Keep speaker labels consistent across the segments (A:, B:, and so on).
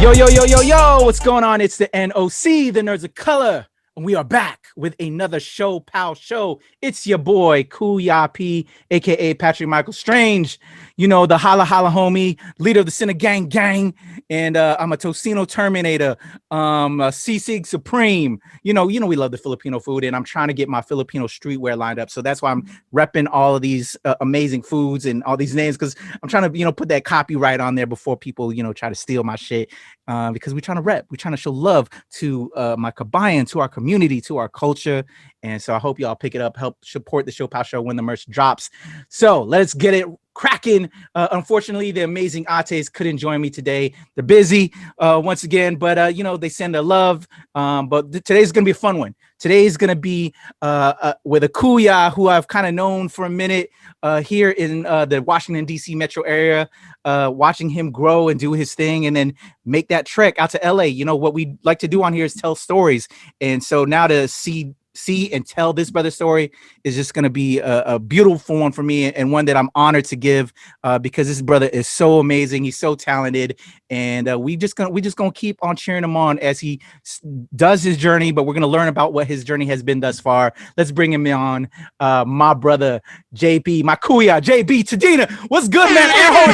A: Yo, yo, yo, yo, yo, what's going on? It's the NOC, the Nerds of Color, and we are back with another ShoPowSho. It's your boy, Kuya P, aka Patrick Michael Strange, you know, the holla holla homie, leader of the Cine Gang, and I'm a Tocino Terminator, a Sisig Supreme. You know, we love the Filipino food, and I'm trying to get my Filipino streetwear lined up. So that's why I'm repping all of these amazing foods and all these names, because I'm trying to, put that copyright on there before people, try to steal my shit. Because we're trying to rep, we're trying to show love to my kabayan, to our community, to our culture. And so I hope y'all pick it up, help support the ShoPowSho when the merch drops. So let's get it cracking. Unfortunately, the amazing Ates couldn't join me today. They're busy once again, but they send their love. But today's gonna be a fun one. Today's gonna be with a Kuya who I've kind of known for a minute here in the Washington D.C. metro area, watching him grow and do his thing, and then make that trek out to L.A. You know what we like to do on here is tell stories, and so now to see and tell this brother's story is just going to be a beautiful one for me, and one that I'm honored to give because this brother is so amazing. He's so talented, and we just gonna keep on cheering him on as he does his journey. But we're gonna learn about what his journey has been thus far. Let's bring him on, my brother JB, my Kuya JB Tadena. What's good, man? Air horn.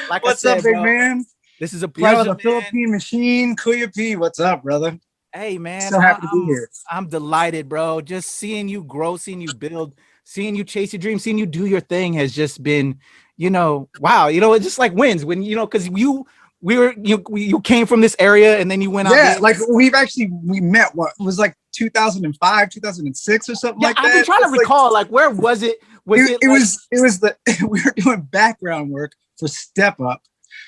B: Like what's up, big man?
A: This is a pleasure.
B: The Philippine machine, Kuya P. What's up, brother?
A: Hey, man.
B: So happy to be here.
A: I'm delighted, bro. Just seeing you grow, seeing you build, seeing you chase your dreams, seeing you do your thing has just been, wow. It's just like wins when, because you came from this area and then you went out.
B: Yeah, like we met, what it was like 2005, 2006 or something like that.
A: I've been trying to recall, like, where was it?
B: It was we were doing background work for Step Up.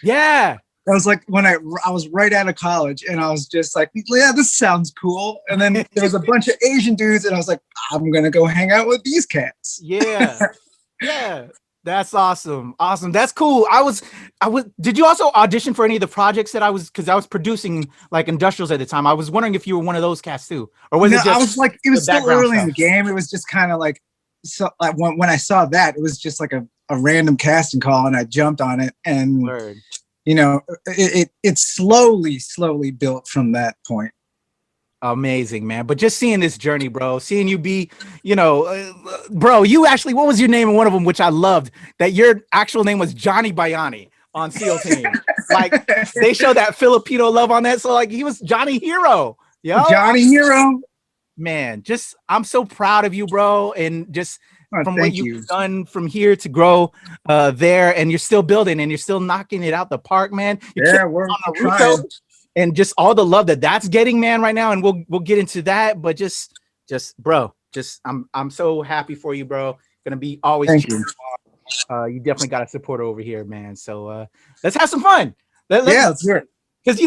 A: Yeah.
B: That was like when I was right out of college, and I was just like, yeah, this sounds cool. And then there was a bunch of Asian dudes, and I was like, I'm gonna go hang out with these cats.
A: Yeah. Yeah. That's awesome. Awesome. That's cool. I was. Did you also audition for any of the projects that because I was producing like industrials at the time? I was wondering if you were one of those cats too, or was it just?
B: I was like, it was still early in the game. It was just kind of like, so like when I saw that, it was just like a random casting call, and I jumped on it, and
A: Word.
B: It slowly built from that point.
A: Amazing, man. But just seeing this journey, bro, seeing you be, bro, you actually, what was your name in one of them, which I loved, that your actual name was Johnny Bayani on SEAL Team. Like, they show that Filipino love on that. So, like, he was Johnny Hero. Yo.
B: Johnny Hero.
A: Man, I'm so proud of you, bro. And just from what
B: you've
A: done from here to grow there, and you're still building and you're still knocking it out the park, man.
B: We're on
A: Naruto, and just all the love that's getting, man, right now. And we'll get into that, but just bro, I'm so happy for you, bro. Gonna be always cheering. You definitely got a supporter over here, man. So let's have some fun.
B: Let's hear it.
A: Because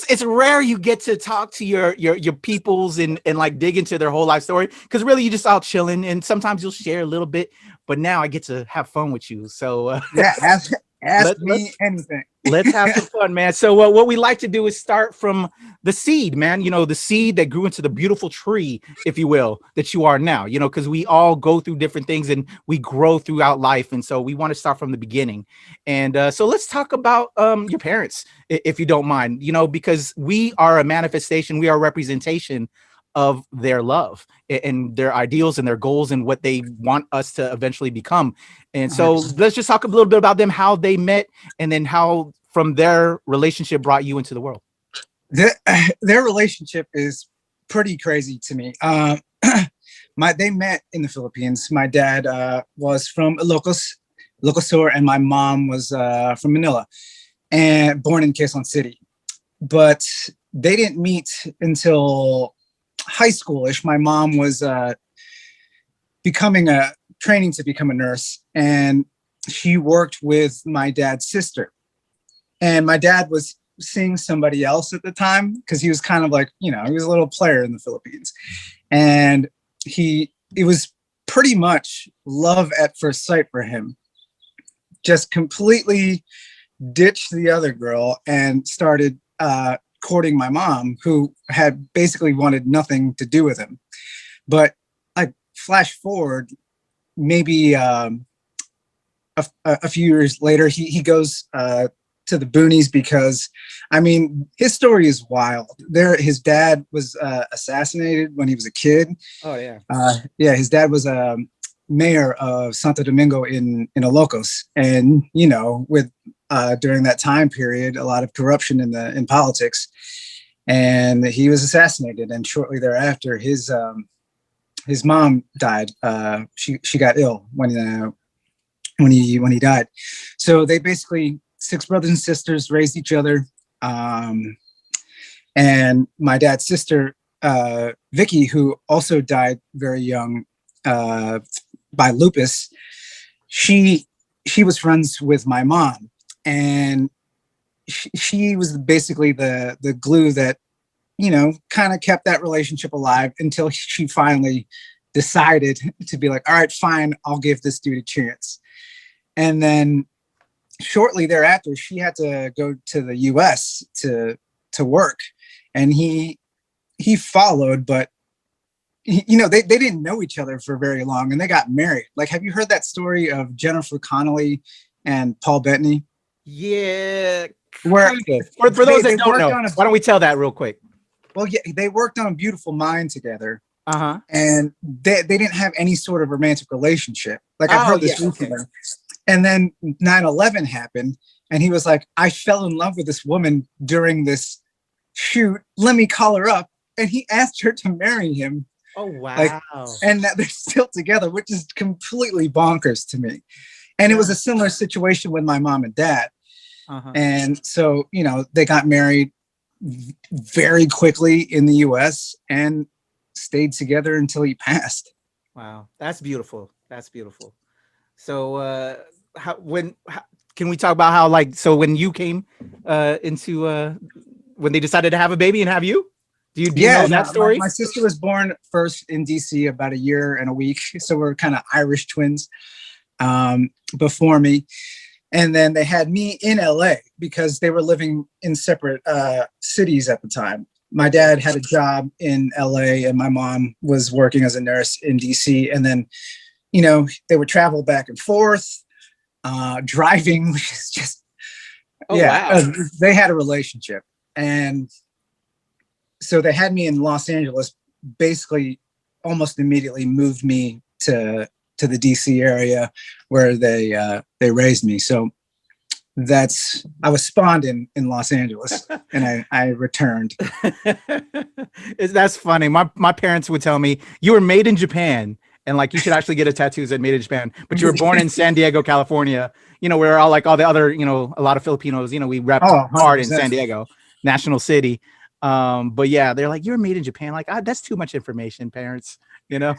A: it's rare you get to talk to your peoples and like dig into their whole life story, because really you just out chilling, and sometimes you'll share a little bit, but now I get to have fun with you. So
B: ask me anything.
A: Let's have some fun, man. So what we like to do is start from the seed, man. The seed that grew into the beautiful tree, if you will, that you are now. Because we all go through different things and we grow throughout life, and so we want to start from the beginning. And so let's talk about your parents, if you don't mind. Because we are a manifestation, we are a representation of their love and their ideals and their goals and what they want us to eventually become. And so let's just talk a little bit about them, how they met, and then how from their relationship brought you into the world.
B: Their relationship is pretty crazy to me. They met in the Philippines. My dad was from Ilocos Sur, and my mom was from Manila, and born in Quezon City. But they didn't meet until high school-ish. My mom was training to become a nurse, and she worked with my dad's sister. And my dad was seeing somebody else at the time, because he was kind of like, he was a little player in the Philippines. And it was pretty much love at first sight for him. Just completely ditched the other girl and started courting my mom, who had basically wanted nothing to do with him. But I flash forward maybe a a few years later, he goes to the boonies because, I mean, his story is wild. His dad was assassinated when he was a kid.
A: Oh yeah.
B: Yeah, his dad was a mayor of Santo Domingo in Ilocos, and you know, with during that time period, a lot of corruption in politics, and he was assassinated. And shortly thereafter, his mom died. She got ill when he died. So they basically, 6 brothers and sisters, raised each other. And my dad's sister, Vicky, who also died very young by lupus, she was friends with my mom, and she was basically the glue that, you know, kind of kept that relationship alive until she finally decided to be like, all right, fine, I'll give this dude a chance. And then shortly thereafter, she had to go to the US to work, and he followed, but you know, they didn't know each other for very long, and they got married. Like, have you heard that story of Jennifer Connelly and Paul Bettany?
A: Yeah.
B: Where
A: for those that don't know, why don't we tell that real quick?
B: Well, yeah, they worked on A Beautiful Mind together.
A: Uh-huh.
B: And they didn't have any sort of romantic relationship. Like, I've heard this recently. Okay. And then 9/11 happened, and he was like, I fell in love with this woman during this shoot. Let me call her up. And he asked her to marry him.
A: Oh, wow.
B: Like, and that they're still together, which is completely bonkers to me. And it was a similar situation with my mom and dad. Uh-huh. And so, you know, they got married very quickly in the US and stayed together until he passed.
A: Wow. That's beautiful. That's beautiful. So, can we talk about how, like, so when you came into when they decided to have a baby and have you? Do you know that story?
B: My sister was born first in DC about a year and a week. So we're kind of Irish twins before me. And then they had me in LA because they were living in separate cities at the time. My dad had a job in LA and my mom was working as a nurse in DC. And then, you know, they would travel back and forth, driving, which is just, wow. They had a relationship. And so they had me in Los Angeles, basically almost immediately moved me to the DC area where they raised me. So I was spawned in Los Angeles and I returned.
A: That's funny. My parents would tell me you were made in Japan and like you should actually get a tattoo that made in Japan, but you were born in San Diego, California, you know, where all the other, you know, a lot of Filipinos, you know, we rep hard in San Diego, national city. But yeah, they're like, you're made in Japan. Like, that's too much information, parents, you know,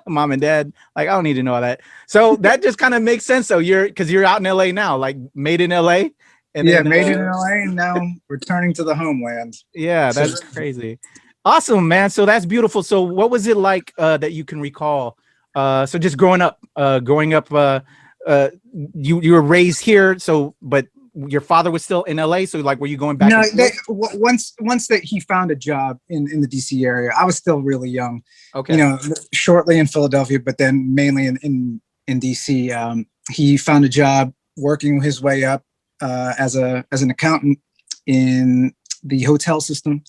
A: mom and dad. Like, I don't need to know all that. So that just kind of makes sense. So because you're out in LA now, like made in LA. And
B: then, made in LA and now returning to the homeland.
A: Yeah, that's crazy. Awesome, man. So that's beautiful. So what was it like that you can recall? So just growing up, you were raised here. So, but your father was still in LA, so like, were you going back?
B: No, once that he found a job in the DC area, I was still really young. Okay, you know, shortly in Philadelphia, but then mainly in DC. He found a job working his way up as an accountant in the hotel system,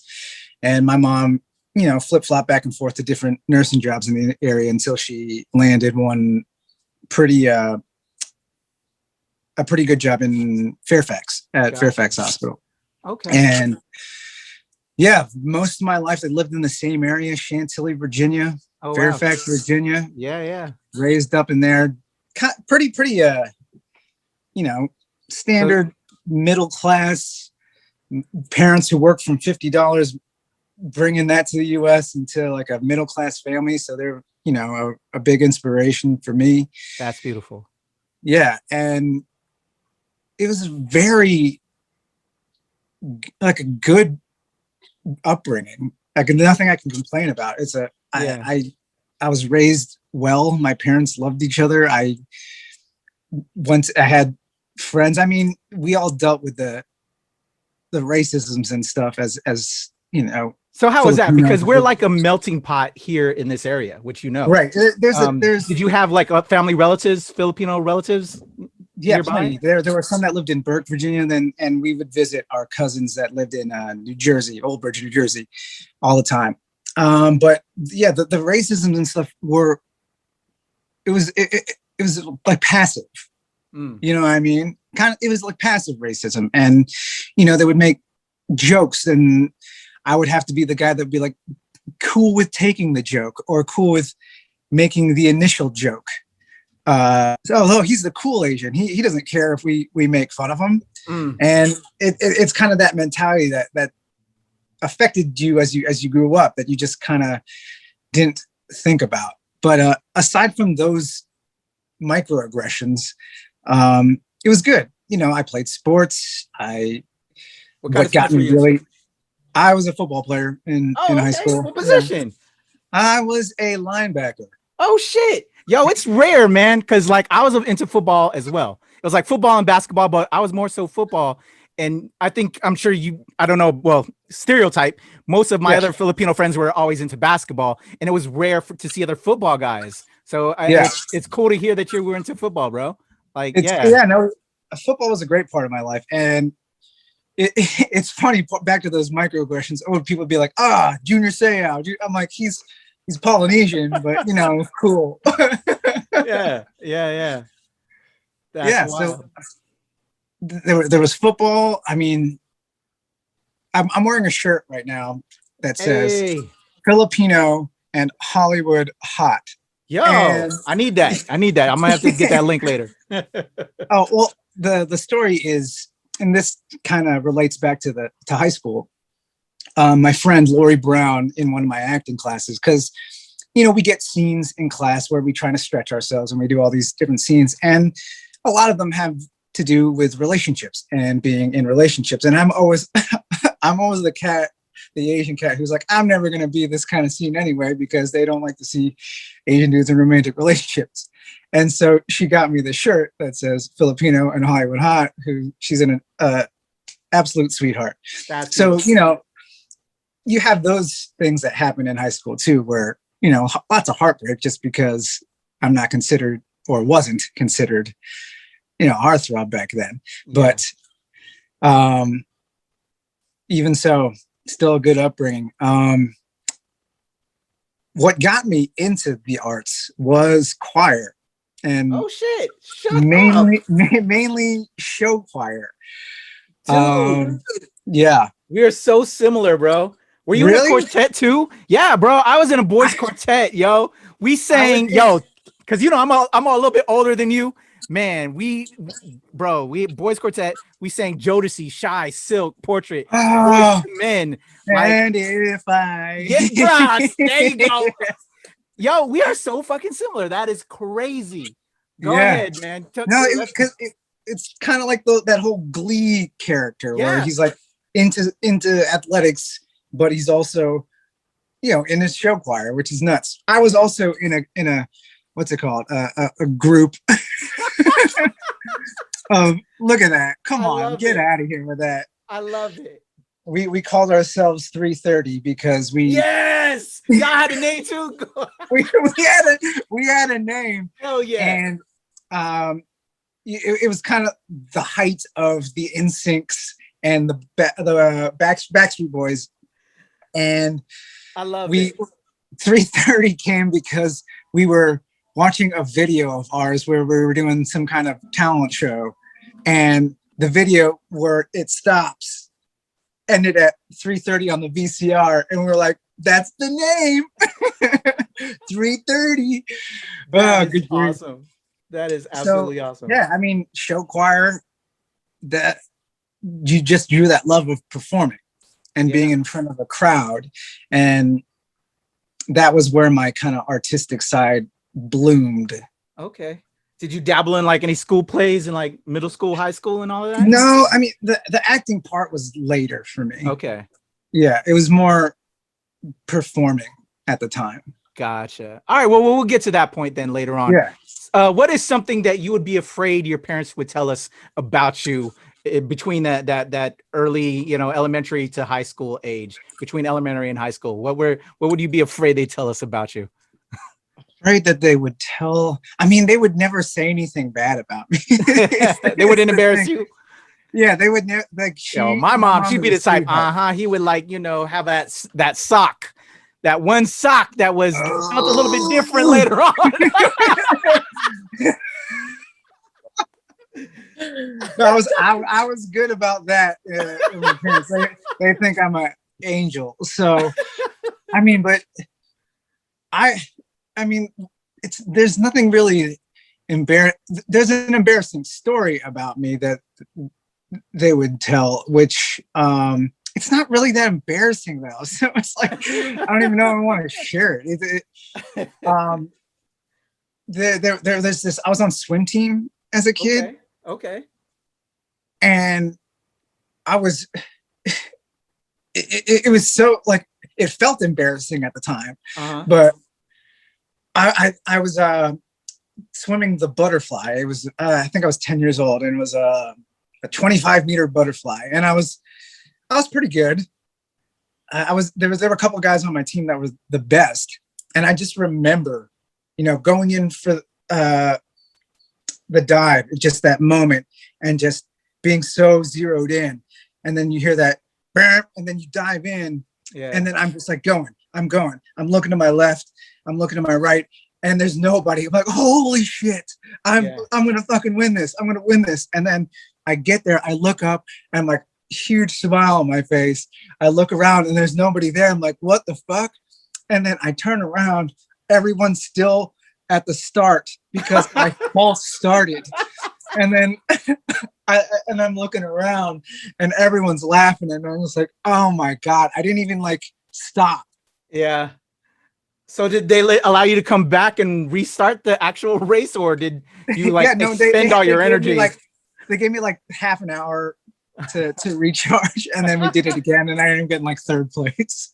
B: and my mom, you know, flip-flop back and forth to different nursing jobs in the area until she landed one a pretty good job in Fairfax at Fairfax Hospital. Okay. And yeah, most of my life I lived in the same area, Chantilly, Virginia, Fairfax, Virginia.
A: Yeah.
B: Raised up in there. Pretty, you know, standard middle class parents who work from $50, bringing that to the US into like a middle class family. So they're, you know, a big inspiration for me.
A: That's beautiful.
B: Yeah. And it was very like a good upbringing. Like nothing I can complain about. I was raised well. My parents loved each other. Once I had friends. I mean, we all dealt with the racisms and stuff as you know.
A: So how was that? Because we're like a melting pot here in this area, which you know.
B: Right. There's
A: did you have like family relatives, Filipino relatives?
B: Yeah,
A: nearby?
B: plenty. There were some that lived in Burke, Virginia, and we would visit our cousins that lived in New Jersey, Old Bridge, New Jersey, all the time. But yeah, the racism and stuff were it was like passive. You know what I mean? Kind of, it was like passive racism, and they would make jokes, and I would have to be the guy that would be like cool with taking the joke or cool with making the initial joke. So he's the cool Asian. He doesn't care if we make fun of him. And it's kind of that mentality that affected you as you grew up, that you just kind of didn't think about. But aside from those microaggressions, it was good. I played sports. What got me really, I was a football player in high school.
A: What position?
B: I was a linebacker.
A: Oh shit. Yo, it's rare, man, because like I was into football as well. It was like football and basketball, but I was more so football. And I'm sure I don't know, well, stereotype. Most of my other Filipino friends were always into basketball, and it was rare to see other football guys. So it's cool to hear that you were into football, bro. Like,
B: no, football was a great part of my life. And it's funny, back to those microaggressions. People would be like, Junior Seau. I'm like, he's Polynesian, but cool.
A: yeah. That's
B: wild. So there was football. I mean, I'm wearing a shirt right now that says Filipino and Hollywood hot.
A: Yo, I need that. I'm gonna have to get that link later.
B: Well, the story is, and this kind of relates back to high school. My friend Lori Brown, in one of my acting classes, because we get scenes in class where we try to stretch ourselves and we do all these different scenes, and a lot of them have to do with relationships and being in relationships. And I'm always the Asian cat who's like, I'm never going to be this kind of scene anyway, because they don't like to see Asian dudes in romantic relationships. And so she got me the shirt that says Filipino and Hollywood hot, who she's an absolute sweetheart. So, you have those things that happen in high school too, where, lots of heartbreak just because I'm not considered, or wasn't considered, a heartthrob back then. Yeah. But even so, still a good upbringing. What got me into the arts was choir, and mainly show choir. Yeah,
A: we are so similar, bro. Were you in a quartet too? Yeah, bro. I was in a boys quartet, yo. We sang, because I'm a little bit older than you. Man, we boys quartet, we sang Jodeci, Shy, Silk, Portrait, Boys to Men.
B: And if I
A: there you go. Yo, we are so fucking similar. That is crazy. Go ahead, man.
B: Because it's kind of like that whole Glee character where he's like into athletics, but he's also in his show choir, which is nuts. I was also in a what's it called? A group. Look at that. Come on, get out of here with that.
A: I love it.
B: We called ourselves 330 because
A: y'all had a name too.
B: we had a name.
A: Hell yeah.
B: And it was kind of the height of the NSYNCs and the Backstreet Boys. And
A: I love it.
B: 330 came because we were watching a video of ours where we were doing some kind of talent show, and the video where it stops ended at 330 on the VCR, and we were like, that's the name. 330.
A: Good, awesome. That is absolutely awesome.
B: Yeah, I mean, show choir, that you just drew that love of performing and being in front of a crowd, and that was where my kind of artistic side bloomed.
A: Okay. Did you dabble in like any school plays in like middle school, high school, and all of that?
B: No, I mean the acting part was later for me.
A: Okay.
B: Yeah, it was more performing at the time.
A: Gotcha. All right. Well, we'll get to that point then later on.
B: Yeah.
A: What is something that you would be afraid your parents would tell us about you between that early, elementary to high school age, between elementary and high school? What would you be afraid they tell us about you?
B: Afraid that they would tell. I mean, they would never say anything bad about me.
A: They wouldn't embarrass you.
B: Yeah, they would never. Like
A: Yo, my mom, she'd be the type.
B: sweetheart.
A: He would like, have that sock, that one sock that was felt a little bit different
B: Oh.
A: later on.
B: No, I was good about that. With my parents. They think I'm an angel. So, I mean, but I mean, there's nothing really there's an embarrassing story about me that they would tell, which it's not really that embarrassing though. So it's like I don't even know if I want to share it. There's this. I was on swim team as a kid.
A: Okay.
B: And I was. It was so like it felt embarrassing at the time, but I was swimming the butterfly. It was I think I was 10 years old, and it was a 25-meter butterfly, and I was pretty good. There were a couple of guys on my team that were the best, and I just remember, going in for the dive, just that moment, and just being so zeroed in, and then you hear that, and then you dive in, and then I'm just like I'm looking to my left, I'm looking to my right, and there's nobody. I'm like, holy shit, I'm gonna fucking win this. I'm gonna win this. And then I get there, I look up, and I'm like, huge smile on my face. I look around and there's nobody there. I'm like, what the fuck? And then I turn around, everyone's still at the start because I false started. And then I'm looking around and everyone's laughing, and I'm just like, oh my God, I didn't even like stop.
A: Yeah. So did they allow you to come back and restart the actual race, or did you expend all your energy?
B: They gave me like half an hour to recharge, and then we did it again, and I ended up getting like third place.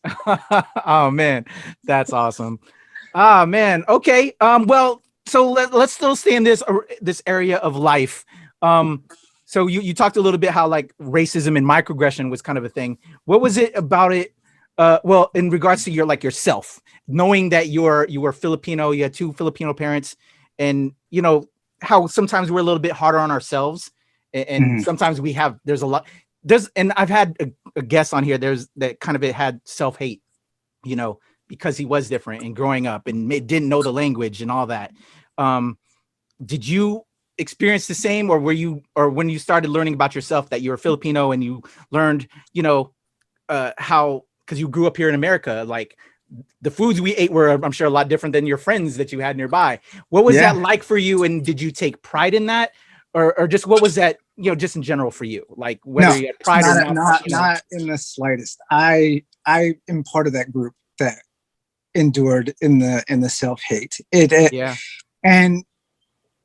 A: Oh man, that's awesome. Man. Okay. Well, so let's still stay in this area of life. So you talked a little bit how like racism and microaggression was kind of a thing. What was it about it? Well, in regards to yourself, knowing that you were Filipino, you had two Filipino parents, and how sometimes we're a little bit harder on ourselves, and sometimes and I've had a guest on here. There's that kind of it had self-hate, because he was different and growing up and didn't know the language and all that. Did you experience the same, or when you started learning about yourself that you were Filipino and you learned, how, because you grew up here in America, like the foods we ate were, I'm sure, a lot different than your friends that you had nearby. What was that like for you? And did you take pride in that? Or just what was that, just in general for you? Like whether you had pride or not?
B: Not in the slightest. I am part of that group that endured in the self-hate. And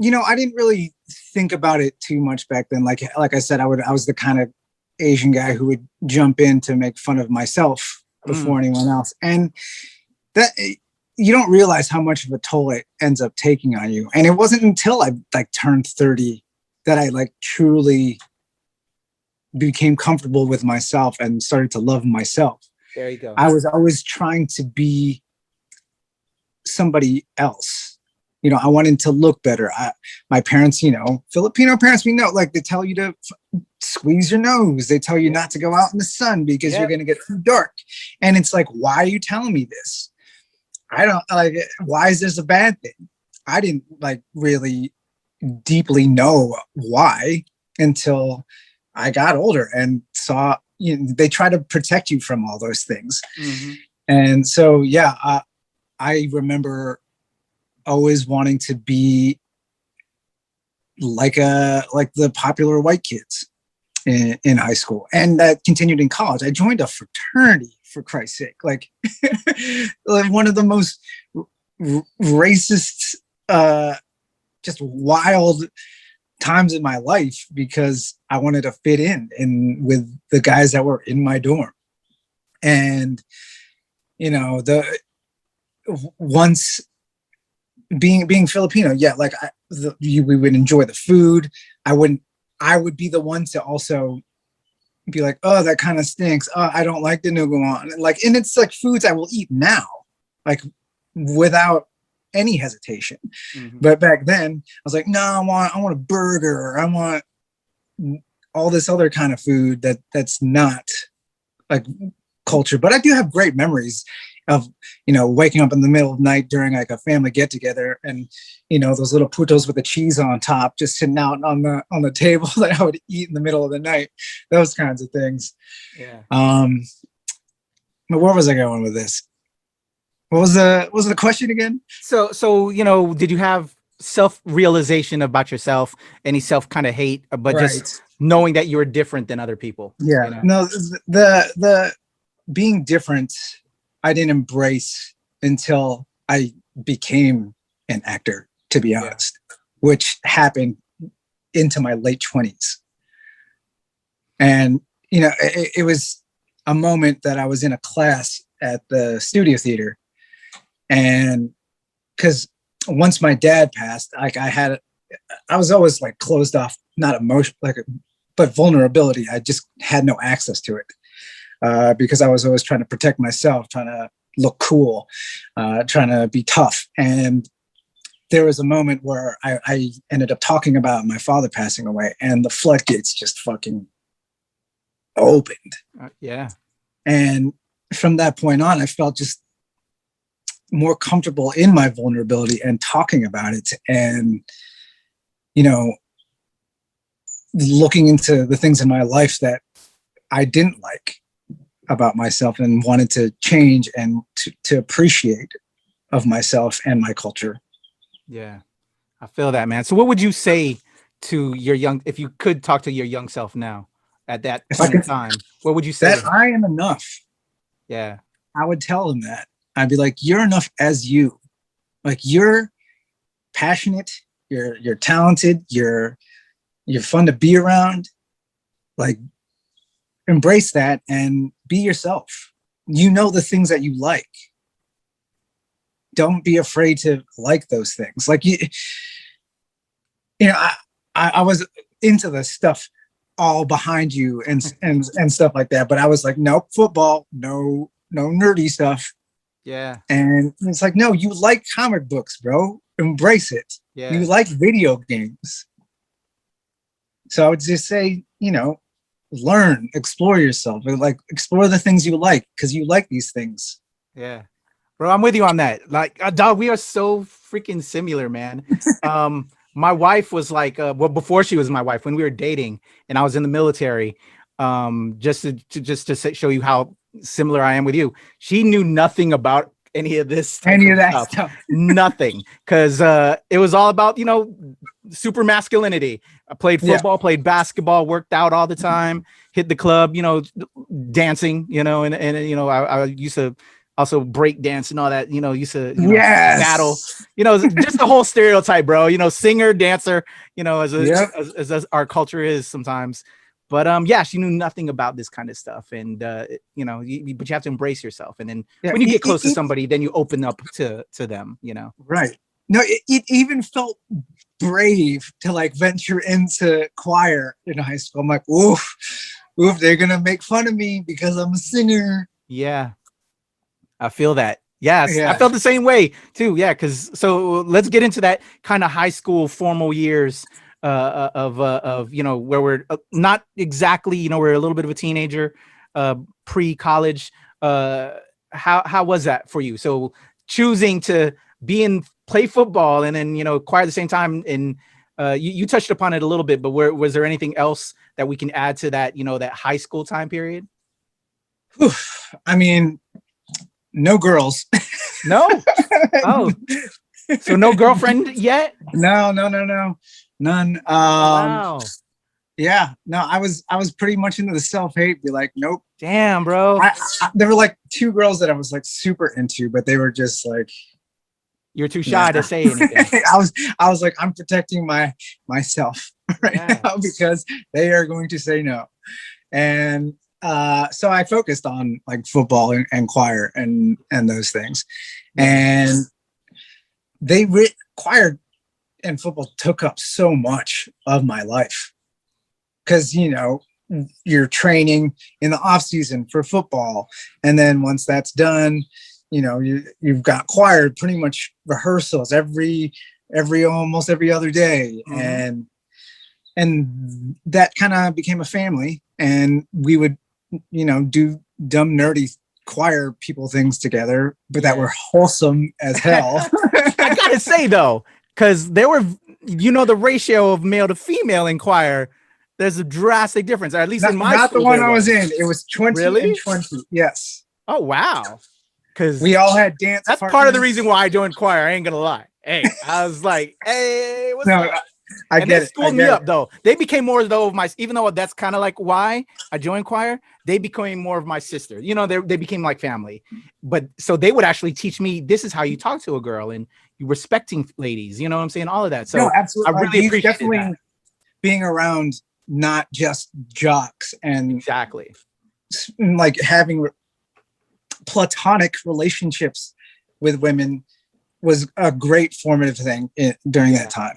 B: I didn't really think about it too much back then. Like I said, I was the kind of Asian guy who would jump in to make fun of myself before anyone else. And that you don't realize how much of a toll it ends up taking on you. And it wasn't until I turned 30 that I truly became comfortable with myself and started to love myself.
A: There you go.
B: I was always trying to be somebody else. I wanted to look better. My parents, Filipino parents, we know, they tell you to squeeze your nose. They tell you not to go out in the sun because you're going to get too dark. And it's like, why are you telling me this? I don't why is this a bad thing? I didn't really deeply know why until I got older and saw, they try to protect you from all those things. And so, I remember always wanting to be like the popular white kids in high school, and that continued in college. I joined a fraternity, for Christ's sake, one of the most racist, just wild times in my life, because I wanted to fit in with the guys that were in my dorm. And once being Filipino, we would enjoy the food. I would be the one to also be like, oh, that kind of stinks. Oh, I don't like the nuguan. And it's foods I will eat now, without any hesitation.
A: Mhm.
B: But back then I was like, no, I want a burger. I want all this other kind of food that's not like culture. But I do have great memories of, waking up in the middle of the night during like a family get together, and those little putos with the cheese on top just sitting out on the table that I would eat in the middle of the night. Those kinds of things.
A: Yeah.
B: But where was I going with this? What was the question again?
A: So did you have self-realization about yourself, any self kind of hate, but
B: Right.
A: just knowing that you were different than other people?
B: Yeah. No, the being different, I didn't embrace until I became an actor, to be honest, which happened into my late 20s. And, it was a moment that I was in a class at the studio theater. And because once my dad passed, like I was always like closed off, not emotion, but vulnerability. I just had no access to it. Because I was always trying to protect myself, trying to look cool, trying to be tough. And there was a moment where I ended up talking about my father passing away, and the floodgates just fucking opened.
A: Yeah.
B: And from that point on, I felt just more comfortable in my vulnerability and talking about it, and, looking into the things in my life that I didn't like about myself and wanted to change and to appreciate of myself and my culture.
A: Yeah, I feel that, man. So what would you say to if you could talk to your young self now at that point in time, what would you say?
B: That I am enough.
A: Yeah.
B: I would tell them that. I'd be like, you're enough as you. Like, you're passionate, you're talented, you're fun to be around. Like, embrace that and be yourself. The things that you like. Don't be afraid to like those things. Like, I was into the stuff all behind you and stuff like that, but I was like, nope, football, no nerdy stuff.
A: Yeah.
B: And it's like, no, you like comic books, bro. Embrace it.
A: Yeah.
B: You like video games. So I would just say, learn, explore yourself, like explore the things you like, because you like these things.
A: Yeah, bro, I'm with you on that. Like, dog, we are so freaking similar, man. My wife was like, before she was my wife, when we were dating and I was in the military, just to show you how similar I am with you. She knew nothing about any of this stuff. Nothing, because it was all about super masculinity. I played football, played basketball, worked out all the time, hit the club, dancing, and I used to also break dance and all that, used to battle, just the whole stereotype, bro. Singer, dancer, as our culture is sometimes. But she knew nothing about this kind of stuff, and but you have to embrace yourself, and then when you get close to somebody, then you open up to them,
B: Right. No, it even felt brave to like venture into choir in high school. I'm like, oof, they're gonna make fun of me because I'm a singer.
A: Yeah, I feel that. Yes, I felt the same way too. Yeah, so let's get into that kind of high school formal years. Of where we're not exactly, we're a little bit of a teenager, pre-college. How was that for you? So choosing to play football and then choir at the same time, and you touched upon it a little bit, but was there anything else that we can add to that, that high school time period?
B: I mean, no girls.
A: No. Oh, so no girlfriend yet?
B: No, none.
A: Wow.
B: Yeah, no, I was pretty much into the self-hate. Be like, nope.
A: Damn, bro.
B: There were like two girls that I was like super into, but they were just like,
A: you're too shy to say anything.
B: I was like, I'm protecting myself right now because they are going to say no. And so I focused on like football and choir and those things. And choir and football took up so much of my life because, you're training in the off season for football. And then once that's done, you know, you've got choir pretty much rehearsals almost every other day. Mm-hmm. And that kind of became a family, and we would, you know, do dumb, nerdy choir people things together, but that were wholesome as hell.
A: I gotta say though, because there were, you know, the ratio of male to female in choir, there's a drastic difference, or at least in my
B: not
A: school,
B: the one I was in. It was 20
A: really?
B: and 20. Yes.
A: Oh wow. Because
B: we all had dance.
A: That's partners. Part of the reason why I joined choir. I ain't gonna lie. Hey, I was like, hey, what's up?
B: I get it.
A: Schooled me up though. They became more though of my, even though that's kind of like why I joined choir, they became more of my sister. You know, they became like family. But so they would actually teach me, this is how you talk to a girl and you respecting ladies, you know what I'm saying? All of that. So no,
B: absolutely.
A: I really appreciate that.
B: Being around not just jocks and
A: exactly
B: like having platonic relationships with women was a great formative thing during that time.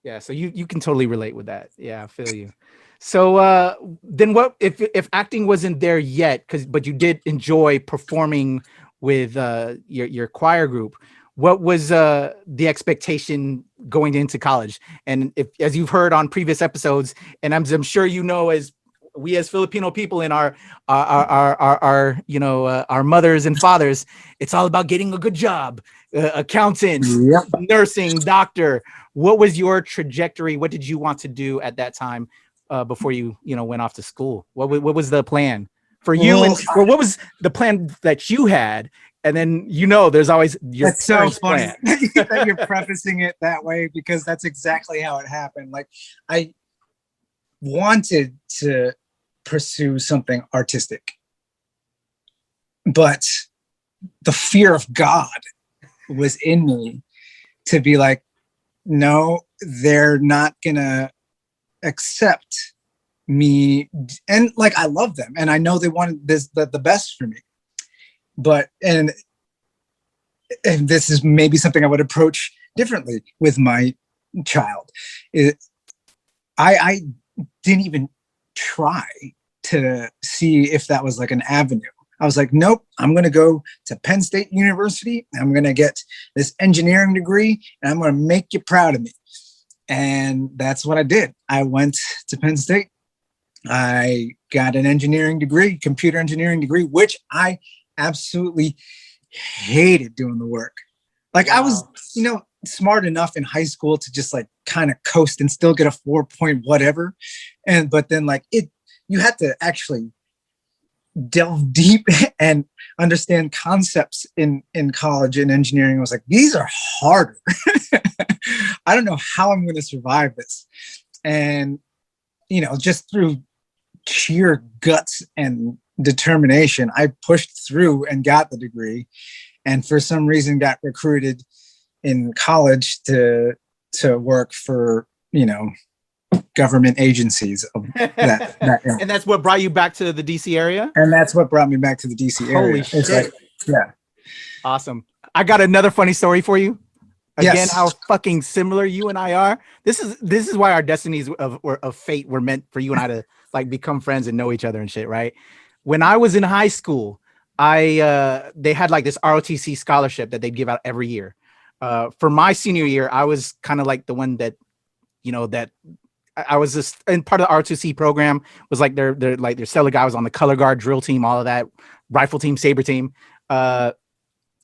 A: Yeah, so you can totally relate with that. Yeah, I feel you. So then what if acting wasn't there yet, but you did enjoy performing with your choir group, what was the expectation going into college? And if, as you've heard on previous episodes, and I'm sure you know, as we as Filipino people in our you know, our mothers and fathers, it's all about getting a good job, accountant, nursing, doctor. What was your trajectory? What did you want to do at that time before you know, went off to school? What was the plan for you? And what was the plan that you had? And then, you know, there's always your
B: that's so funny that you're prefacing it that way, because that's exactly how it happened. Like, I wanted to pursue something artistic, but the fear of God was in me to be like, no, they're not gonna accept me. And like, I love them and I know they wanted the best for me, but and this is maybe something I would approach differently with my child. I didn't even try to see if that was like an avenue. I was like, nope, I'm going to go to Penn State University. I'm going to get this engineering degree and I'm going to make you proud of me. And that's what I did. I went to Penn State. I got an engineering degree, computer engineering degree, which I absolutely hated doing the work. Like, wow. I was, you know, smart enough in high school to just like kind of coast and still get a 4 point whatever. But then like you had to actually delve deep and understand concepts in college and engineering. I was like, these are harder. I don't know how I'm going to survive this. And, you know, just through sheer guts and determination, I pushed through and got the degree. And for some reason got recruited in college to work for, you know, government agencies of that
A: and that's what brought you back to the DC area?
B: And that's what brought me back to the DC area.
A: Holy shit.
B: It's like, yeah.
A: Awesome. I got another funny story for you. Again,
B: yes.
A: How fucking similar you and I are. This is why our destinies of fate were meant for you and I to like become friends and know each other and shit, right? When I was in high school, they had like this ROTC scholarship that they'd give out every year. For my senior year, I was kind of like the one that, you know, that I was just, and part of the ROTC program was like their stellar guy was on the color guard, drill team, all of that, rifle team, saber team.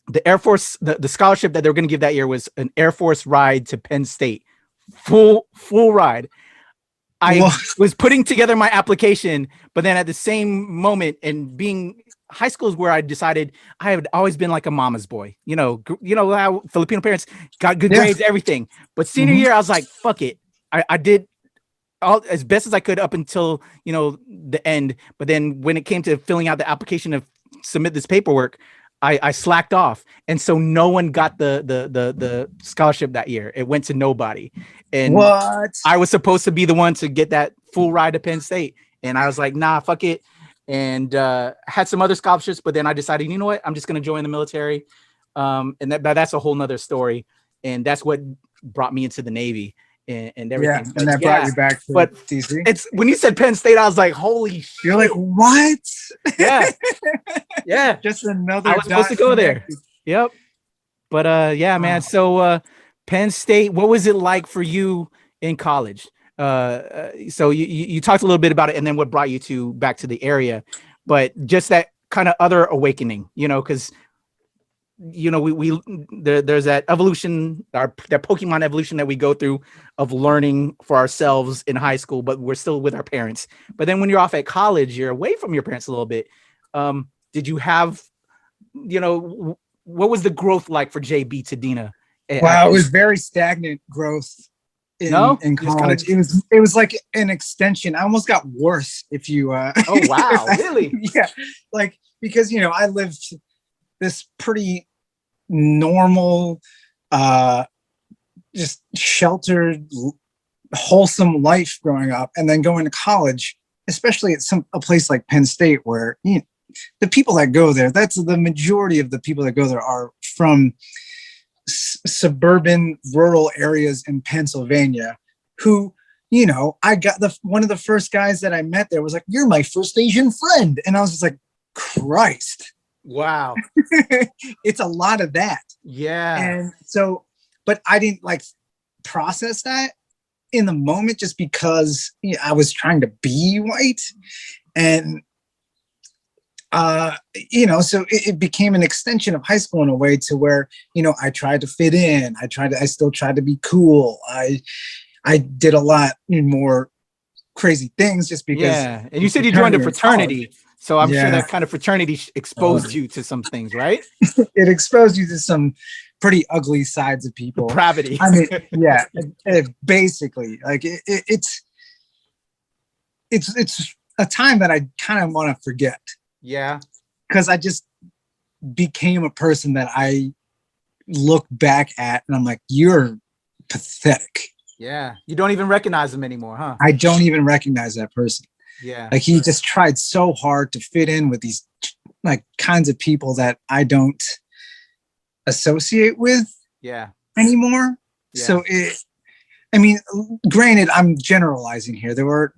A: The Air Force, the scholarship that they were going to give that year was an Air Force ride to Penn State, full ride. I was putting together my application, but then at the same moment, and being high school is where I decided I had always been like a mama's boy. You know how Filipino parents got good grades, everything. But senior year, I was like, fuck it. I did all as best as I could up until, you know, the end. But then when it came to filling out the application to submit this paperwork, I slacked off, and so no one got the scholarship that year. It went to nobody, and I was supposed to be the one to get that full ride to Penn State, and I was like, nah, fuck it, and had some other scholarships, but then I decided, you know what, I'm just gonna join the military, and that's a whole nother story, and that's what brought me into the Navy. and
B: Yeah,
A: everything.
B: and
A: But
B: that brought you back to
A: but
B: DC.
A: it's when you said Penn State, I was like, holy shit.
B: You're like, what?
A: Yeah. Yeah.
B: Just another
A: I was supposed to go there. Yep. But yeah, man. So Penn State, what was it like for you in college? So you talked a little bit about it, and then what brought you to back to the area, but just that kind of other awakening, because there's that evolution, that Pokemon evolution that we go through of learning for ourselves in high school, but we're still with our parents. But then when you're off at college, you're away from your parents a little bit. Did you have, what was the growth like for JB Tadena?
B: Wow, it was very stagnant growth in college. It was like an extension. I almost got worse if you
A: oh wow, really?
B: Yeah, like because I lived this pretty normal, just sheltered, wholesome life growing up, and then going to college, especially at a place like Penn State, where the people that go there, that's the majority of the people that go there are from suburban rural areas in Pennsylvania, who I got one of the first guys that I met there was like, "You're my first Asian friend," and I was just like, Christ.
A: Wow.
B: It's a lot of that.
A: Yeah.
B: And so, but I didn't process that in the moment just because I was trying to be white. And, so it became an extension of high school in a way to where, I tried to fit in. I still tried to be cool. I did a lot more crazy things just because.
A: Yeah. And you said you joined a fraternity. So I'm sure that kind of fraternity exposed you to some things, right?
B: It exposed you to some pretty ugly sides of people.
A: Depravity.
B: I mean, yeah, basically, it's a time that I kind of want to forget.
A: Yeah.
B: Because I just became a person that I look back at and I'm like, you're pathetic.
A: Yeah. You don't even recognize them anymore, huh?
B: I don't even recognize that person.
A: Yeah.
B: Like he just tried so hard to fit in with these kinds of people that I don't associate with anymore. Yeah. So granted, I'm generalizing here. There were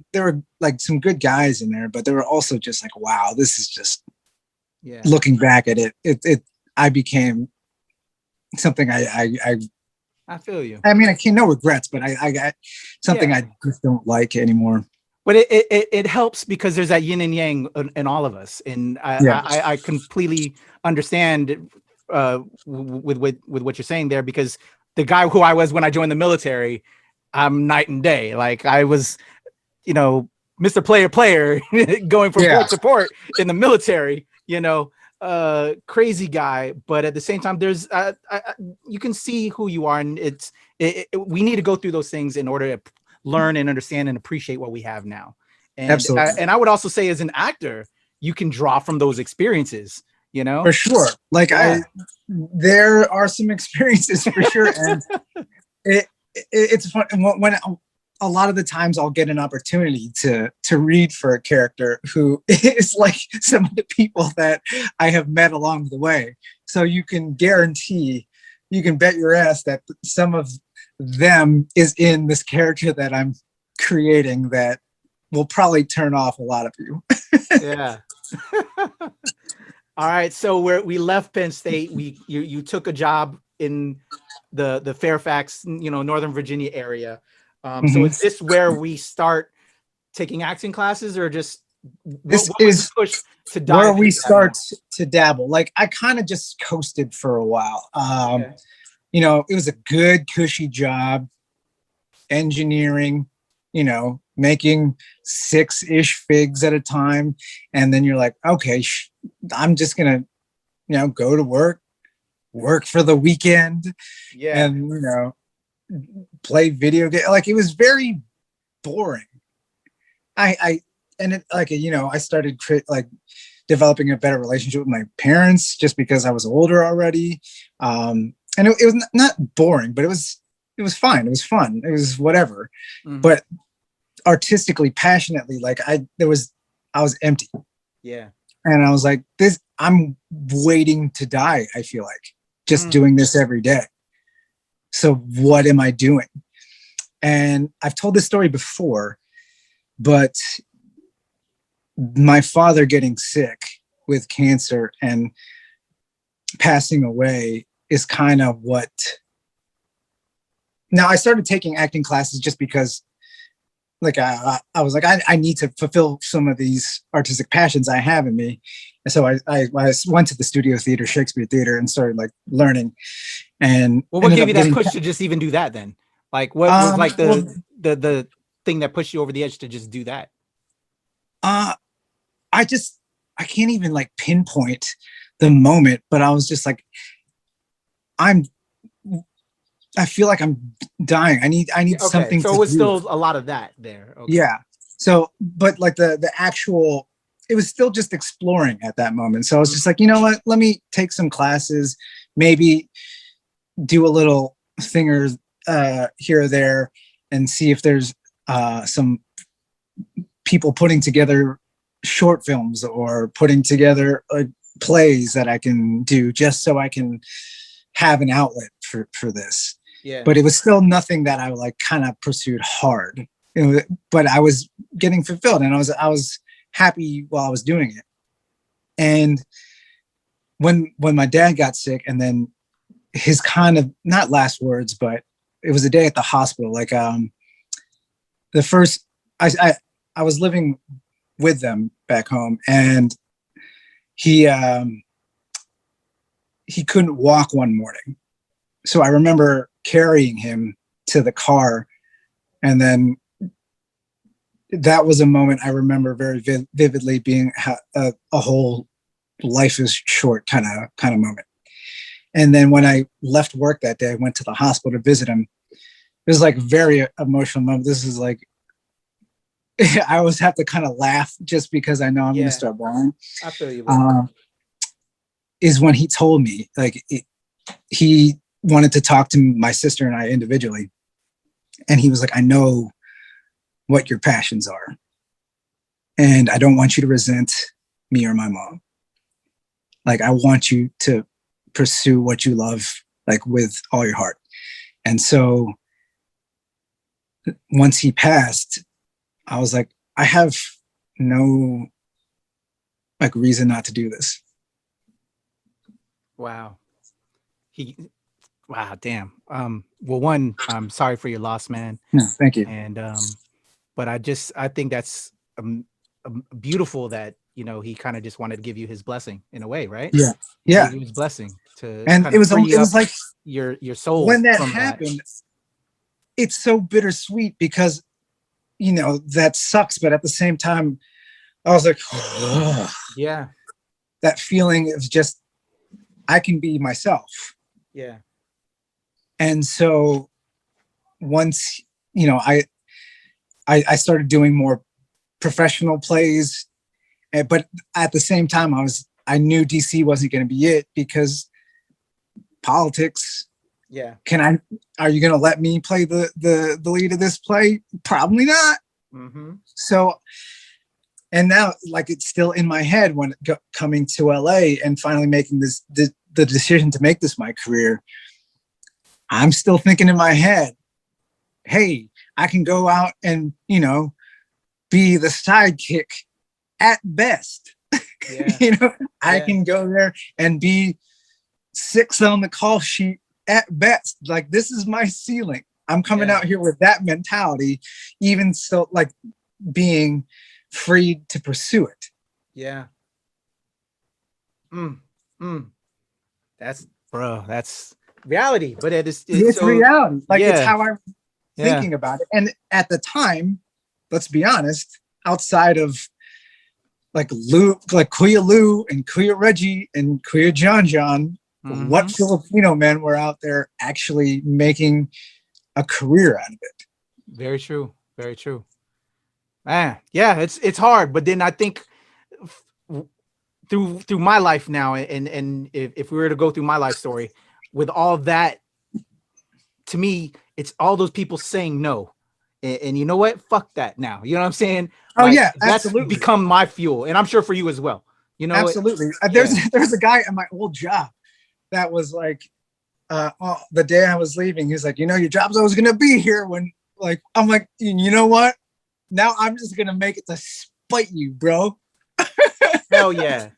B: some good guys in there, but there were also just wow, this is just looking back at it, I became something I
A: feel you.
B: I mean, I can't, no regrets, but I got something I just don't like anymore.
A: But it helps because there's that yin and yang in all of us, and I completely understand with what you're saying there, because the guy who I was when I joined the military, I'm night and day. Like I was, Mr. Player going from port to port in the military. Crazy guy, but at the same time, there's you can see who you are, and we need to go through those things in order to learn and understand and appreciate what we have now. And
B: absolutely.
A: And I would also say, as an actor, you can draw from those experiences,
B: for sure. There are some experiences for sure. And it's fun when a lot of the times I'll get an opportunity to read for a character who is like some of the people that I have met along the way. So you can bet your ass that some of them is in this character that I'm creating that will probably turn off a lot of you.
A: Yeah. All right. So we left Penn State. You took a job in the Fairfax, Northern Virginia area. So is this where we start taking acting classes, or just what was the push to dive
B: where we start to dabble? I kind of just coasted for a while. It was a good cushy job, engineering, making 6-ish figs at a time. And then you're like, okay, I'm just going to, go to work for the weekend and, play video game. It was very boring. I started developing a better relationship with my parents just because I was older already. And it was not boring, but it was fine. It was fun. It was whatever. Mm-hmm. But artistically, passionately, I was empty.
A: Yeah.
B: And I was like, I'm waiting to die. I feel like just doing this every day. So what am I doing? And I've told this story before, but my father getting sick with cancer and passing away is kind of what. Now I started taking acting classes just because like I was like, I need to fulfill some of these artistic passions I have in me. And so I went to the Studio Theater, Shakespeare Theater, and started like learning. And
A: well, what gave you that push to just even do that then? Like what was like the thing that pushed you over the edge to just do that?
B: I can't even like pinpoint the moment, but I was just like, I feel like I'm dying. I need okay, something.
A: So it was still a lot of that there. Okay.
B: Yeah. So, but like the actual, it was still just exploring at that moment. So I was just like, you know what? Let me take some classes, maybe do a little thing or here or there, and see if there's some people putting together short films or putting together plays that I can do, just so I can have an outlet for this.
A: Yeah.
B: But it was still nothing that I like kind of pursued hard. But I was getting fulfilled, and I was happy while I was doing it. And when my dad got sick, and then his kind of, not last words, but it was a day at the hospital. Like the first, I was living with them back home, and he couldn't walk one morning. So I remember carrying him to the car, and then that was a moment I remember very vividly, being a whole life is short kind of moment. And then when I left work that day, I went to the hospital to visit him. It was like a very emotional moment. This is like, I always have to kind of laugh just because I know I'm going to start bawling.
A: I feel you.
B: Is when he told me, like, he wanted to talk to my sister and I individually. And he was like, I know what your passions are, and I don't want you to resent me or my mom. Like, I want you to pursue what you love, like, with all your heart. And so once he passed, I was like, I have no like reason not to do this.
A: Wow. Wow, damn. Well, one, I'm sorry for your loss, man.
B: No, thank you.
A: And but I think that's beautiful that, you know, he kind of just wanted to give you his blessing in a way, right?
B: Yeah.
A: He
B: Yeah.
A: gave you his blessing to,
B: and it was like
A: your soul.
B: When that happened, it's so bittersweet because, you know, that sucks, but at the same time, I was like, oh.
A: Yeah,
B: that feeling of just, I can be myself.
A: Yeah.
B: And so once, you know, I started doing more professional plays, but at the same time, I knew DC wasn't going to be it because politics.
A: Yeah.
B: Are you going to let me play the lead of this play? Probably not.
A: Mm-hmm.
B: So, and now, like, it's still in my head when coming to LA and finally making the decision to make this my career. I'm still thinking in my head, hey, I can go out and, you know, be the sidekick at best.
A: Yeah.
B: You know, I can go there and be 6 on the call sheet at best. Like, this is my ceiling. I'm coming out here with that mentality, even still, like, being free to pursue it.
A: Yeah. That's reality, but it's so,
B: reality. Like, it's how I'm thinking about it. And at the time, let's be honest, outside of like Kuya Lou and Kuya Reggie and Kuya John, what Filipino men were out there actually making a career out of it? Very
A: true. Very true. Yeah, it's hard, but then I think through my life now, and if we were to go through my life story with all that, to me, it's all those people saying no. And you know what? Fuck that now. You know what I'm saying?
B: Oh, like, yeah,
A: that's
B: absolutely.
A: Become my fuel. And I'm sure for you as well. You know,
B: absolutely. There's a guy at my old job that was like, the day I was leaving, he's like, you know, your job's always going to be here when Like, I'm like, you know what? Now I'm just gonna make it to spite you, bro.
A: Hell yeah.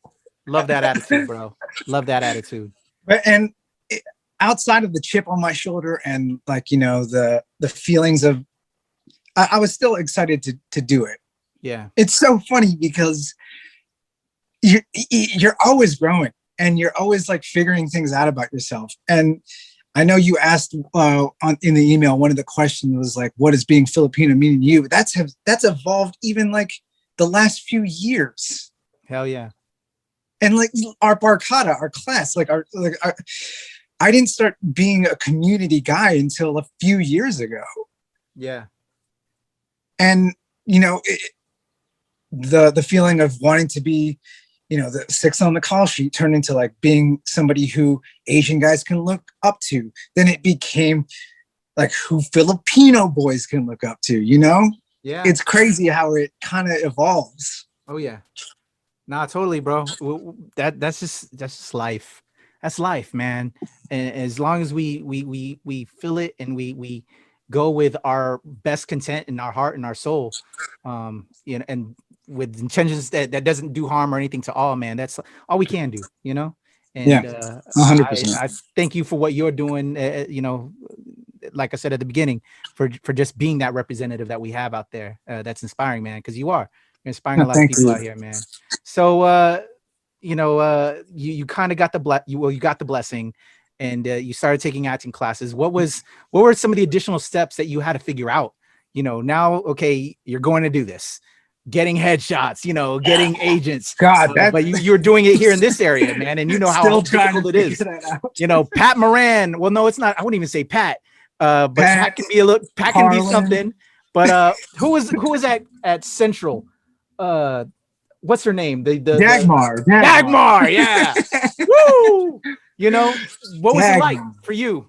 A: Love that attitude, bro. Love that attitude.
B: And outside of the chip on my shoulder and like, the feelings of, I was still excited to do it.
A: Yeah.
B: It's so funny because you're always growing and you're always like figuring things out about yourself. And I know you asked in the email, one of the questions was like, what does being Filipino mean to you? That's evolved even like the last few years.
A: Hell yeah.
B: And like our barcada, our class, I didn't start being a community guy until a few years ago.
A: Yeah.
B: And, the feeling of wanting to be, the six on the call sheet turned into like being somebody who Asian guys can look up to. Then it became like who Filipino boys can look up to,
A: Yeah.
B: It's crazy how it kind of evolves.
A: Oh yeah. Nah, totally, bro. That's just life. That's life, man. And as long as we feel it and we go with our best content in our heart and our soul, and with intentions that doesn't do harm or anything to all, man, that's all we can do, And
B: Yeah, 100%.
A: I thank you for what you're doing. Like I said at the beginning, for just being that representative that we have out there. That's inspiring, man, because you're inspiring a lot of people out here, man. So, you kind of got you got the blessing, and you started taking acting classes. What were some of the additional steps that you had to figure out? Now, okay, you're going to do this, getting headshots, getting agents.
B: God,
A: but you're doing it here in this area, man, and how difficult it is. Pat Moran. Well, no, it's not. I wouldn't even say Pat. But Pat can be Pat can be something. But who was at Central? What's her name? The
B: Dagmar.
A: Yeah. Woo! What was it like for you?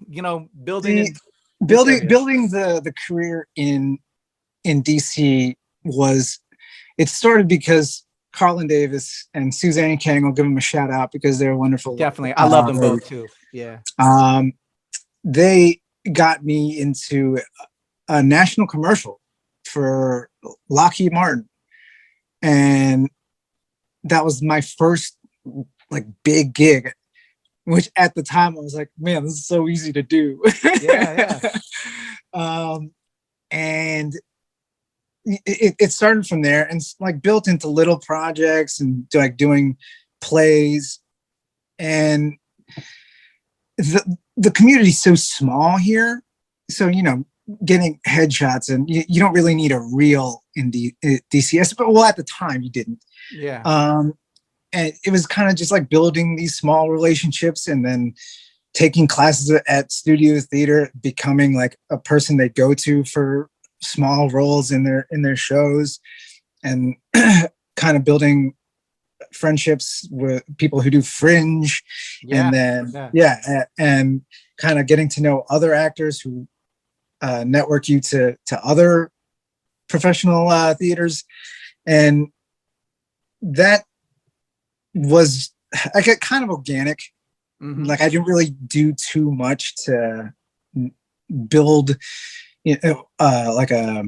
A: Building
B: the career in DC it started because Carlin Davis and Suzanne Kang, I'll give them a shout out because they're wonderful.
A: Definitely. I love them both too. Yeah.
B: They got me into a national commercial for Lockheed Martin. And that was my first like big gig, which at the time I was like, man, this is so easy to do.
A: Yeah.
B: And it started from there and like built into little projects and like doing plays. And the community's so small here. So, getting headshots and you don't really need a reel in DCS, but at the time you didn't.
A: Yeah.
B: And it was kind of just like building these small relationships and then taking classes at studio theater, becoming like a person they go to for small roles in their shows, and kind of building friendships with people who do Fringe. And then and kind of getting to know other actors who network you to other professional theaters. And that was like a kind of organic. Mm-hmm. Like I didn't really do too much to build like a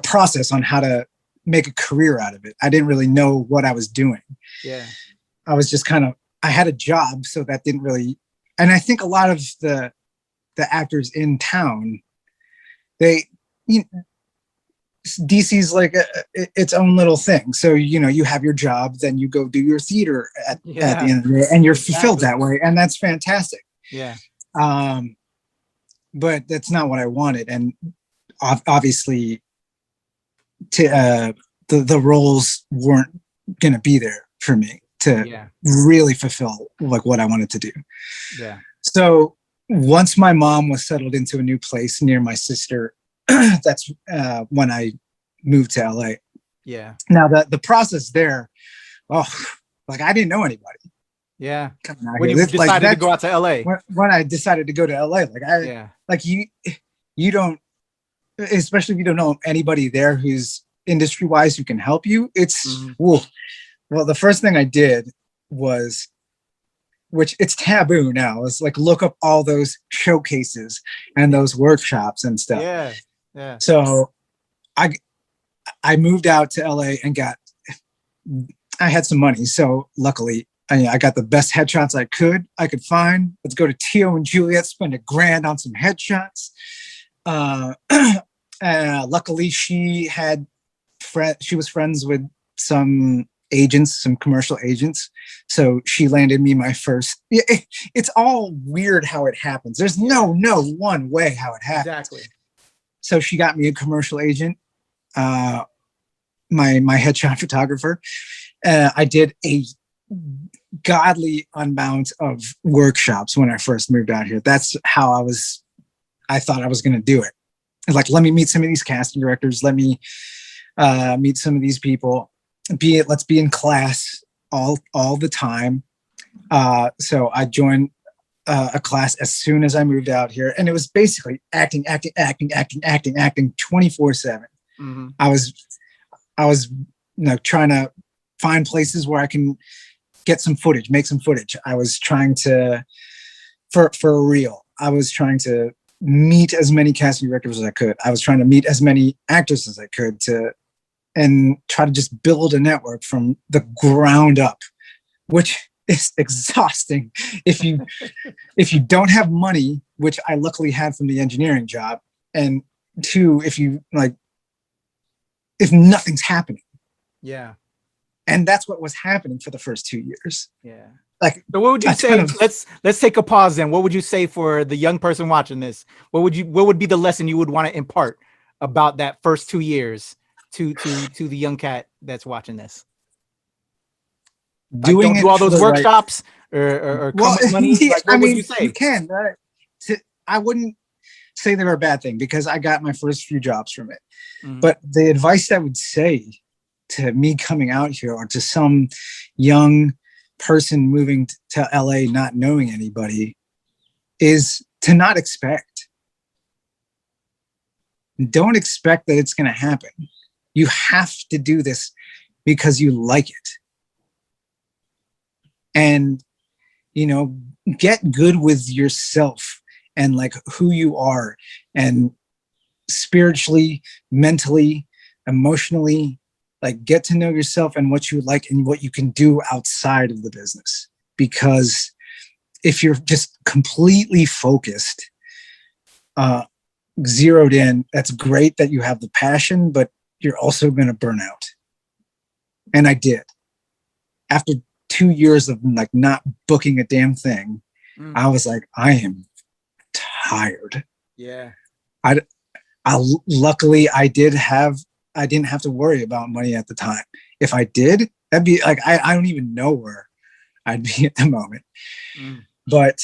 B: process on how to make a career out of it. I didn't really know what I was doing.
A: Yeah.
B: I was just I had a job, so that didn't really, and I think a lot of the actors in town, DC's like its own little thing. So, you have your job, then you go do your theater at the end of the day, and you're fulfilled that way. And that's fantastic.
A: Yeah.
B: But that's not what I wanted. And obviously the roles weren't going to be there for me to really fulfill like what I wanted to do.
A: Yeah.
B: So once my mom was settled into a new place near my sister, that's when I moved to LA.
A: Yeah.
B: Now the process there, like I didn't know anybody.
A: Yeah. When you decided to go out to LA.
B: When I decided to go to LA, like you don't, especially if you don't know anybody there who's industry wise who can help you. It's well, the first thing I did was which it's taboo now. It's like look up all those showcases and those workshops and stuff.
A: Yeah, yeah.
B: So I moved out to LA and I had some money. So luckily I got the best headshots I could find. Let's go to Tio and Juliet, spend $1,000 on some headshots. Luckily she was friends with some agents, some commercial agents. So she landed me my first. It's all weird how it happens. There's no one way how it happens.
A: Exactly.
B: So she got me a commercial agent, my headshot photographer. I did a godly amount of workshops when I first moved out here. That's how I thought I was going to do it. Like, let me meet some of these casting directors. Let me meet some of these people. Let's be in class all the time. So I joined a class as soon as I moved out here, and it was basically acting 24/7.
A: Mm-hmm.
B: I was trying to find places where I can get some footage, make some footage. I was trying to, for real, I was trying to meet as many casting directors as I could. I was trying to meet as many actors as I could and try to just build a network from the ground up, which is exhausting if you don't have money, which I luckily had from the engineering job, and two, if nothing's happening.
A: Yeah.
B: And that's what was happening for the first 2 years.
A: Yeah.
B: Like,
A: so what would you say? Let's take a pause then. What would you say for the young person watching this? What would be the lesson you would want to impart about that first 2 years to the young cat that's watching this?
B: Doing
A: don't do all those workshops or come with money. Like, what would you say?
B: You can. I wouldn't say they were a bad thing because I got my first few jobs from it. Mm-hmm. But the advice I would say to me coming out here, or to some young person moving to LA not knowing anybody, is to not expect. Don't expect that it's going to happen. You have to do this because you like it. And, get good with yourself and like who you are, and spiritually, mentally, emotionally, like get to know yourself and what you like and what you can do outside of the business. Because if you're just completely focused, zeroed in, that's great that you have the passion, but you're also going to burn out. And I did. After 2 years of like not booking a damn thing, I was like, I am tired.
A: Yeah.
B: Luckily I didn't have to worry about money at the time. If I did, that'd be like, I don't even know where I'd be at the moment. But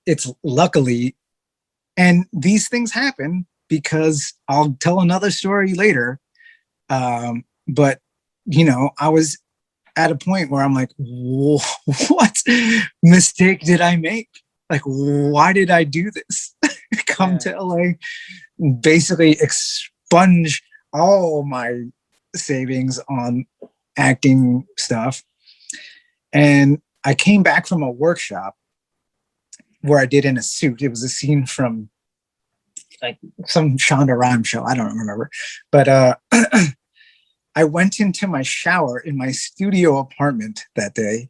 B: it's luckily, and these things happen because I'll tell another story later. But I was at a point where I'm like, what mistake did I make? Like, why did I do this? Come to LA, basically expunge all my savings on acting stuff. And I came back from a workshop where I did in a suit. It was a scene from like some Shonda Rhimes show. I don't remember. But I went into my shower in my studio apartment that day,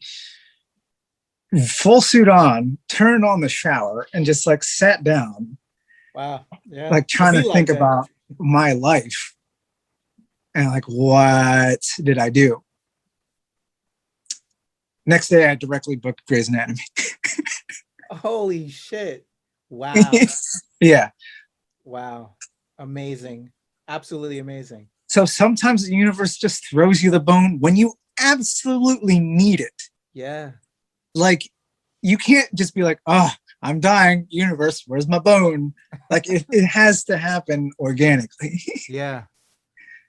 B: full suit on, turned on the shower, and just like sat down.
A: Wow. Yeah.
B: Like trying to think about my life. And like, what did I do? Next day, I directly booked Grey's Anatomy.
A: Holy shit. Wow.
B: Yeah.
A: Wow. Amazing. Absolutely amazing.
B: So sometimes the universe just throws you the bone when you absolutely need it.
A: Yeah.
B: Like, you can't just be like, oh, I'm dying. Universe, where's my bone? Like, it has to happen organically.
A: Yeah.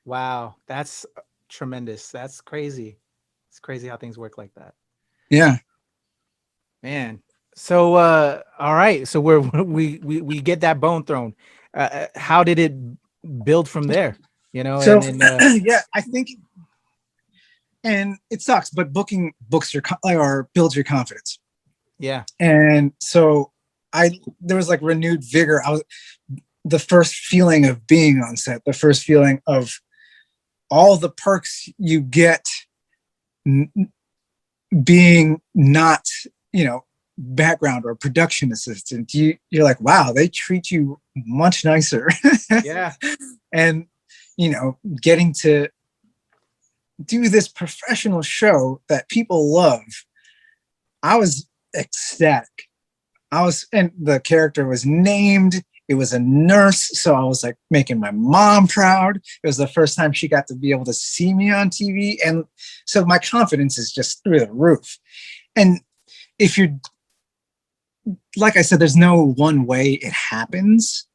A: Wow. That's tremendous. That's crazy. It's crazy how things work like that.
B: Yeah.
A: Man. So, all right. So we get that bone thrown. How did it build from there?
B: So, yeah, I think, and it sucks, but booking builds your confidence.
A: Yeah.
B: And so there was like renewed vigor. The first feeling of being on set, the first feeling of all the perks you get being not, background or production assistant. You're like, wow, they treat you much nicer.
A: Yeah.
B: And, getting to do this professional show that people love, I was ecstatic. And the character was named. It was a nurse. So I was like making my mom proud. It was the first time she got to be able to see me on TV. And so my confidence is just through the roof. And if you're, like I said, there's no one way it happens.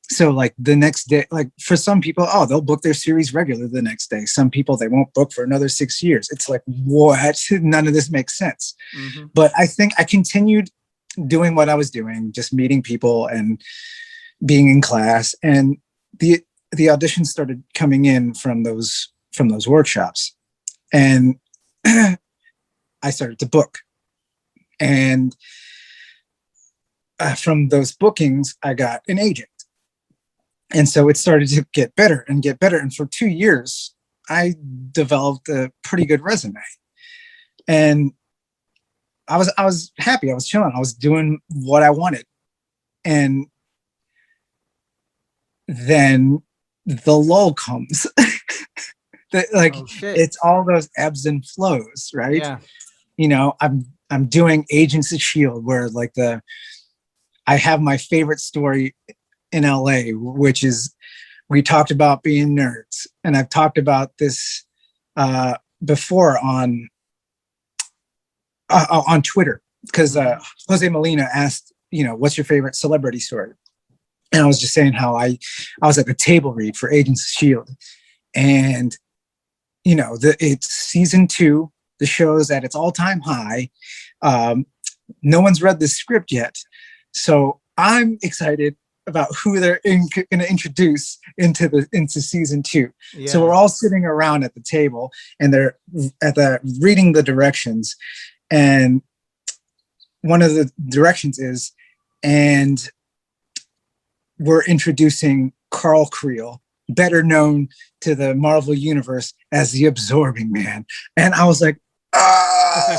B: So like the next day, like for some people, they'll book their series regular the next day. Some people, they won't book for another 6 years. It's like, what? None of this makes sense. Mm-hmm. But I think I continued doing what I was doing, just meeting people and being in class. And the auditions started coming in from those workshops. And I started to book. And from those bookings, I got an agent. And so it started to get better and get better. And for 2 years, I developed a pretty good resume. And I was happy. I was chilling. I was doing what I wanted. And then the lull comes. It's all those ebbs and flows, right? Yeah. I'm doing Agents of S.H.I.E.L.D., where like I have my favorite story in LA, which is, we talked about being nerds. And I've talked about this before on Twitter, because Jose Molina asked, what's your favorite celebrity story? And I was just saying how I was at the table read for Agents of S.H.I.E.L.D. And, it's season 2, the show's at its all-time high. No one's read the script yet. So I'm excited about who they're going to introduce into season 2. Yeah. So we're all sitting around at the table, and they're reading the directions. And one of the directions is, and we're introducing Carl Creel, better known to the Marvel Universe as the Absorbing Man. And I was like, I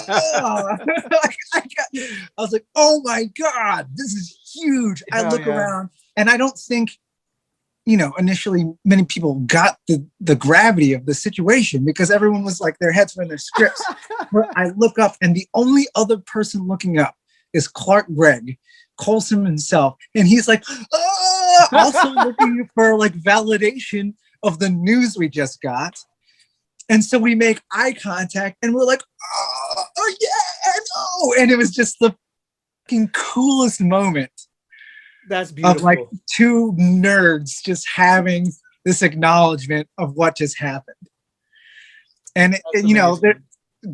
B: was like, oh my God, this is huge. I look around, and I don't think, initially many people got the gravity of the situation, because everyone was like, their heads were in their scripts. But I look up, and the only other person looking up is Clark Gregg, Coulson himself. And he's like, also looking for like validation of the news we just got. And so we make eye contact, and we're like, oh yeah, no. And it was just the fucking coolest moment.
A: That's beautiful.
B: Of like 2 nerds just having this acknowledgement of what just happened. And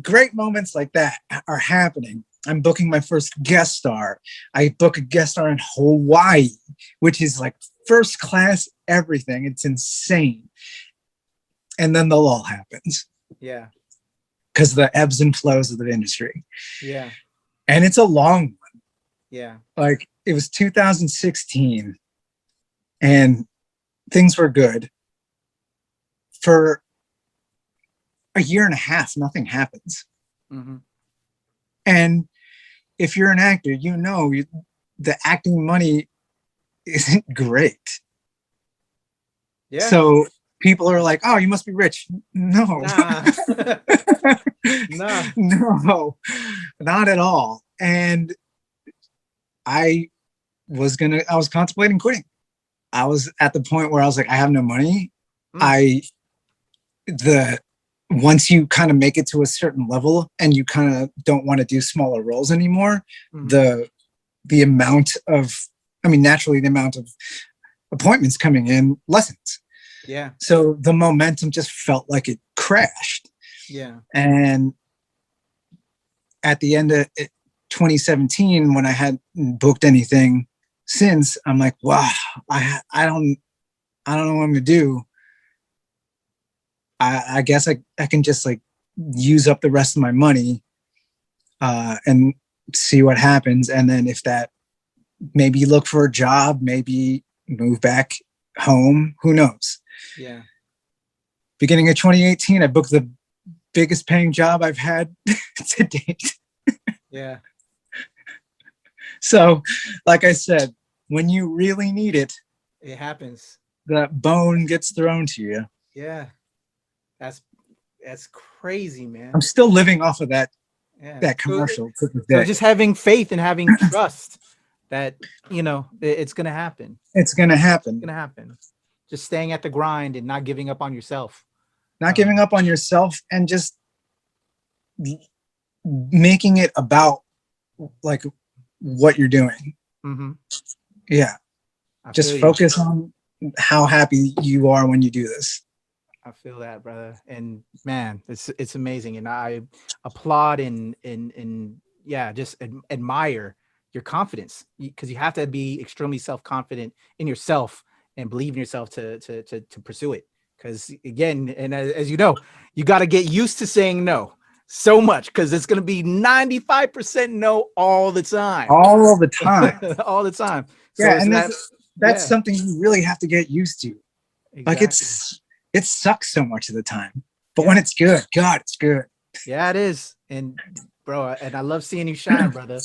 B: great moments like that are happening. I'm booking my first guest star. I book a guest star in Hawaii, which is like first class everything. It's insane. And then the lull happens.
A: Yeah.
B: Because the ebbs and flows of the industry.
A: Yeah.
B: And it's a long one.
A: Yeah.
B: Like, it was 2016, and things were good. For a year and a half, nothing happens. Mm-hmm. And if you're an actor, the acting money isn't great. Yeah. So people are like, oh, you must be rich. No. Nah. Nah. No, not at all. And I was contemplating quitting. I was at the point where I was like, I have no money. Once you kind of make it to a certain level and you kind of don't want to do smaller roles anymore, naturally the amount of appointments coming in lessens.
A: Yeah.
B: So the momentum just felt like it crashed.
A: Yeah.
B: And at the end of 2017, when I hadn't booked anything since, I'm like, wow, I don't know what I'm gonna do. I guess I can just like use up the rest of my money and see what happens. And then if that, maybe look for a job, maybe move back home, who knows?
A: Yeah.
B: Beginning of 2018, I booked the biggest paying job I've had to date.
A: Yeah.
B: So, like I said, when you really need it,
A: It happens.
B: the bone gets thrown to you.
A: Yeah. That's crazy, man.
B: I'm still living off of that
A: Yeah.
B: commercial to this
A: So
B: day.
A: just having faith and having trust that, you know, it's going to happen.
B: It's going to happen.
A: It's going to happen. Just staying at the grind and not giving up on yourself.
B: Not giving up on yourself and just making it about like what you're doing.
A: Mm-hmm.
B: Yeah. Just focus on how happy you are when you do this.
A: I feel that, brother. And man, it's amazing. And I applaud and yeah, just admire your confidence, because you have to be extremely self-confident in yourself and believe in yourself to pursue it. Because again, and as you know, you got to get used to saying no so much, because it's going to be 95% no all the time.
B: All the time.
A: All the time. So
B: yeah, and that's something you really have to get used to.
A: Exactly.
B: Like it sucks so much of the time, but when it's good, God, it's good.
A: Yeah, it is. And bro, and I love seeing you shine, brother.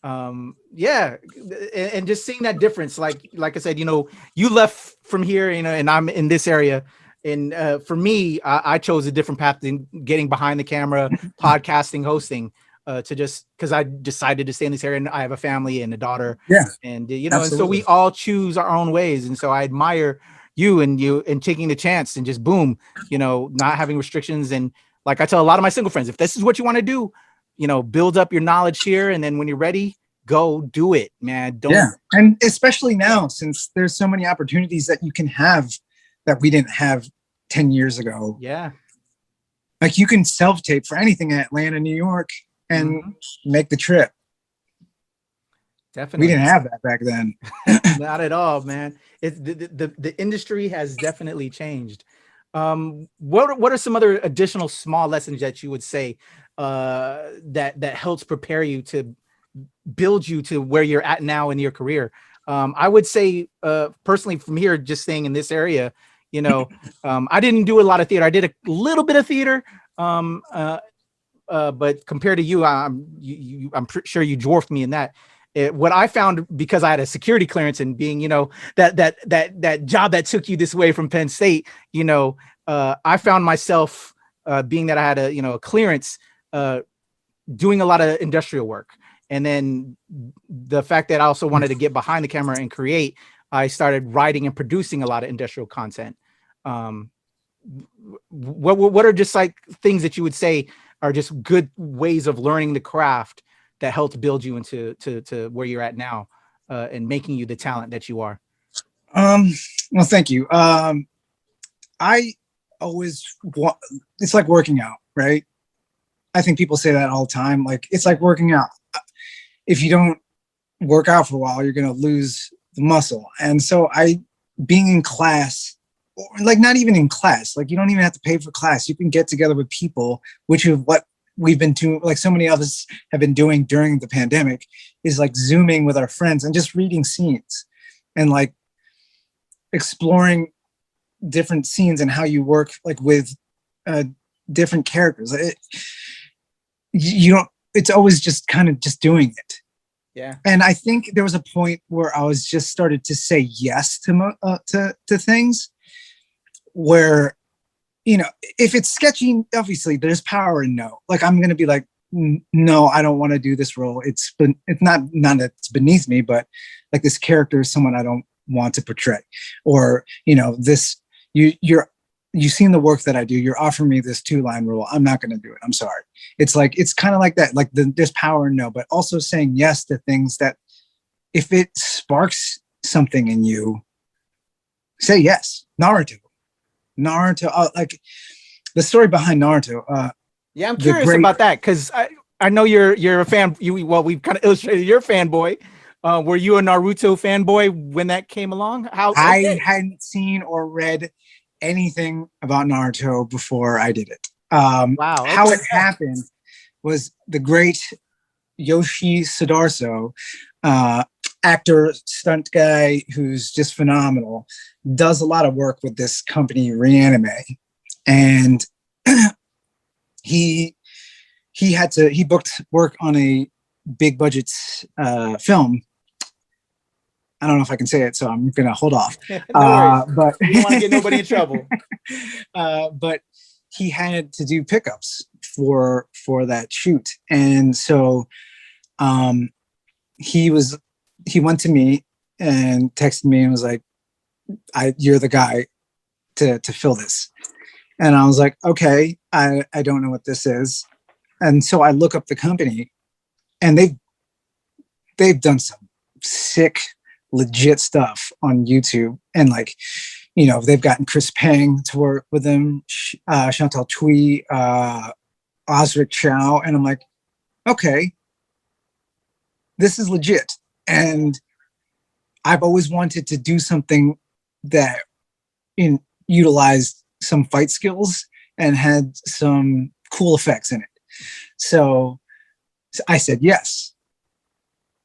A: Yeah, and just seeing that difference, like I said, you know, you left from here, you know, and I'm in this area. And for me, I chose a different path than getting behind the camera, podcasting, hosting, to just because I decided to stay in this area, and I have a family and a daughter.
B: Yeah.
A: And you know, absolutely. And so we all choose our own ways. And so I admire you and taking the chance and just boom, you know, not having restrictions. And like I tell a lot of my single friends, if this is what you want to do, you know, build up your knowledge here, and then when you're ready, go do it, man.
B: Yeah. And especially now, since there's so many opportunities that you can have that we didn't have 10 years ago.
A: Yeah.
B: Like you can self-tape for anything in Atlanta, New York, and make the trip.
A: Definitely.
B: We didn't have that back then.
A: Not at all, man. The industry has definitely changed. What are some other additional small lessons that you would say that helps prepare you to build you to where you're at now in your career? I would say personally, from here, just staying in this area, you know, I didn't do a lot of theater. I did a little bit of theater, but compared to you, I'm sure you dwarfed me in that. What I found, because I had a security clearance and being, you know, that job that took you this way from Penn State, you know, I found myself being that I had a clearance, doing a lot of industrial work. And then the fact that I also wanted to get behind the camera and create, I started writing and producing a lot of industrial content. What are just like things that you would say are just good ways of learning the craft that helped build you into to where you're at now, and making you the talent that you are?
B: Well, thank you. I always want, it's like working out, right? I think people say that all the time. Like, it's like working out. If you don't work out for a while, you're going to lose the muscle. And so being in class, or like not even in class, like you don't even have to pay for class. You can get together with people, which is what we've been doing, like so many of us have been doing during the pandemic, is like Zooming with our friends and just reading scenes and like exploring different scenes and how you work like with different characters. It's always just kind of just doing it.
A: Yeah. And
B: I think there was a point where I was just started to say yes to things where, you know, if it's sketchy, obviously there's power in no. Like I'm going to be like, no, I don't want to do this role. It's not that it's beneath me, but like this character is someone I don't want to portray, or, you know, this, you've seen the work that I do. You're offering me this 2-line role. I'm not going to do it. I'm sorry. It's like, it's kind of like that. Like there's power in no, but also saying yes to things that if it sparks something in you, say yes. Naruto, like the story behind Naruto.
A: Yeah, I'm curious about that, because I know you're a fan. We've kind of illustrated you're a fanboy. Were you a Naruto fanboy when that came along?
B: I hadn't seen or read anything about Naruto before I did it.
A: Wow. Okay.
B: How it happened was the great Yoshi Sudarso, actor, stunt guy who's just phenomenal, does a lot of work with this company Reanime, and he booked work on a big budget film. I don't know if I can say it, so I'm gonna hold off.
A: No worries.
B: But
A: you don't want to get nobody in trouble.
B: But he had to do pickups for that shoot, and so he went to me and texted me and was like, "You're the guy to fill this." And I was like, "Okay, I don't know what this is," and so I look up the company, and they've done some sick, legit stuff on YouTube, and like, you know, they've gotten Chris Pang to work with them, Chantal Thuy, Osric Chow, and I'm like, okay, this is legit. And I've always wanted to do something that utilized some fight skills and had some cool effects in it. So I said yes.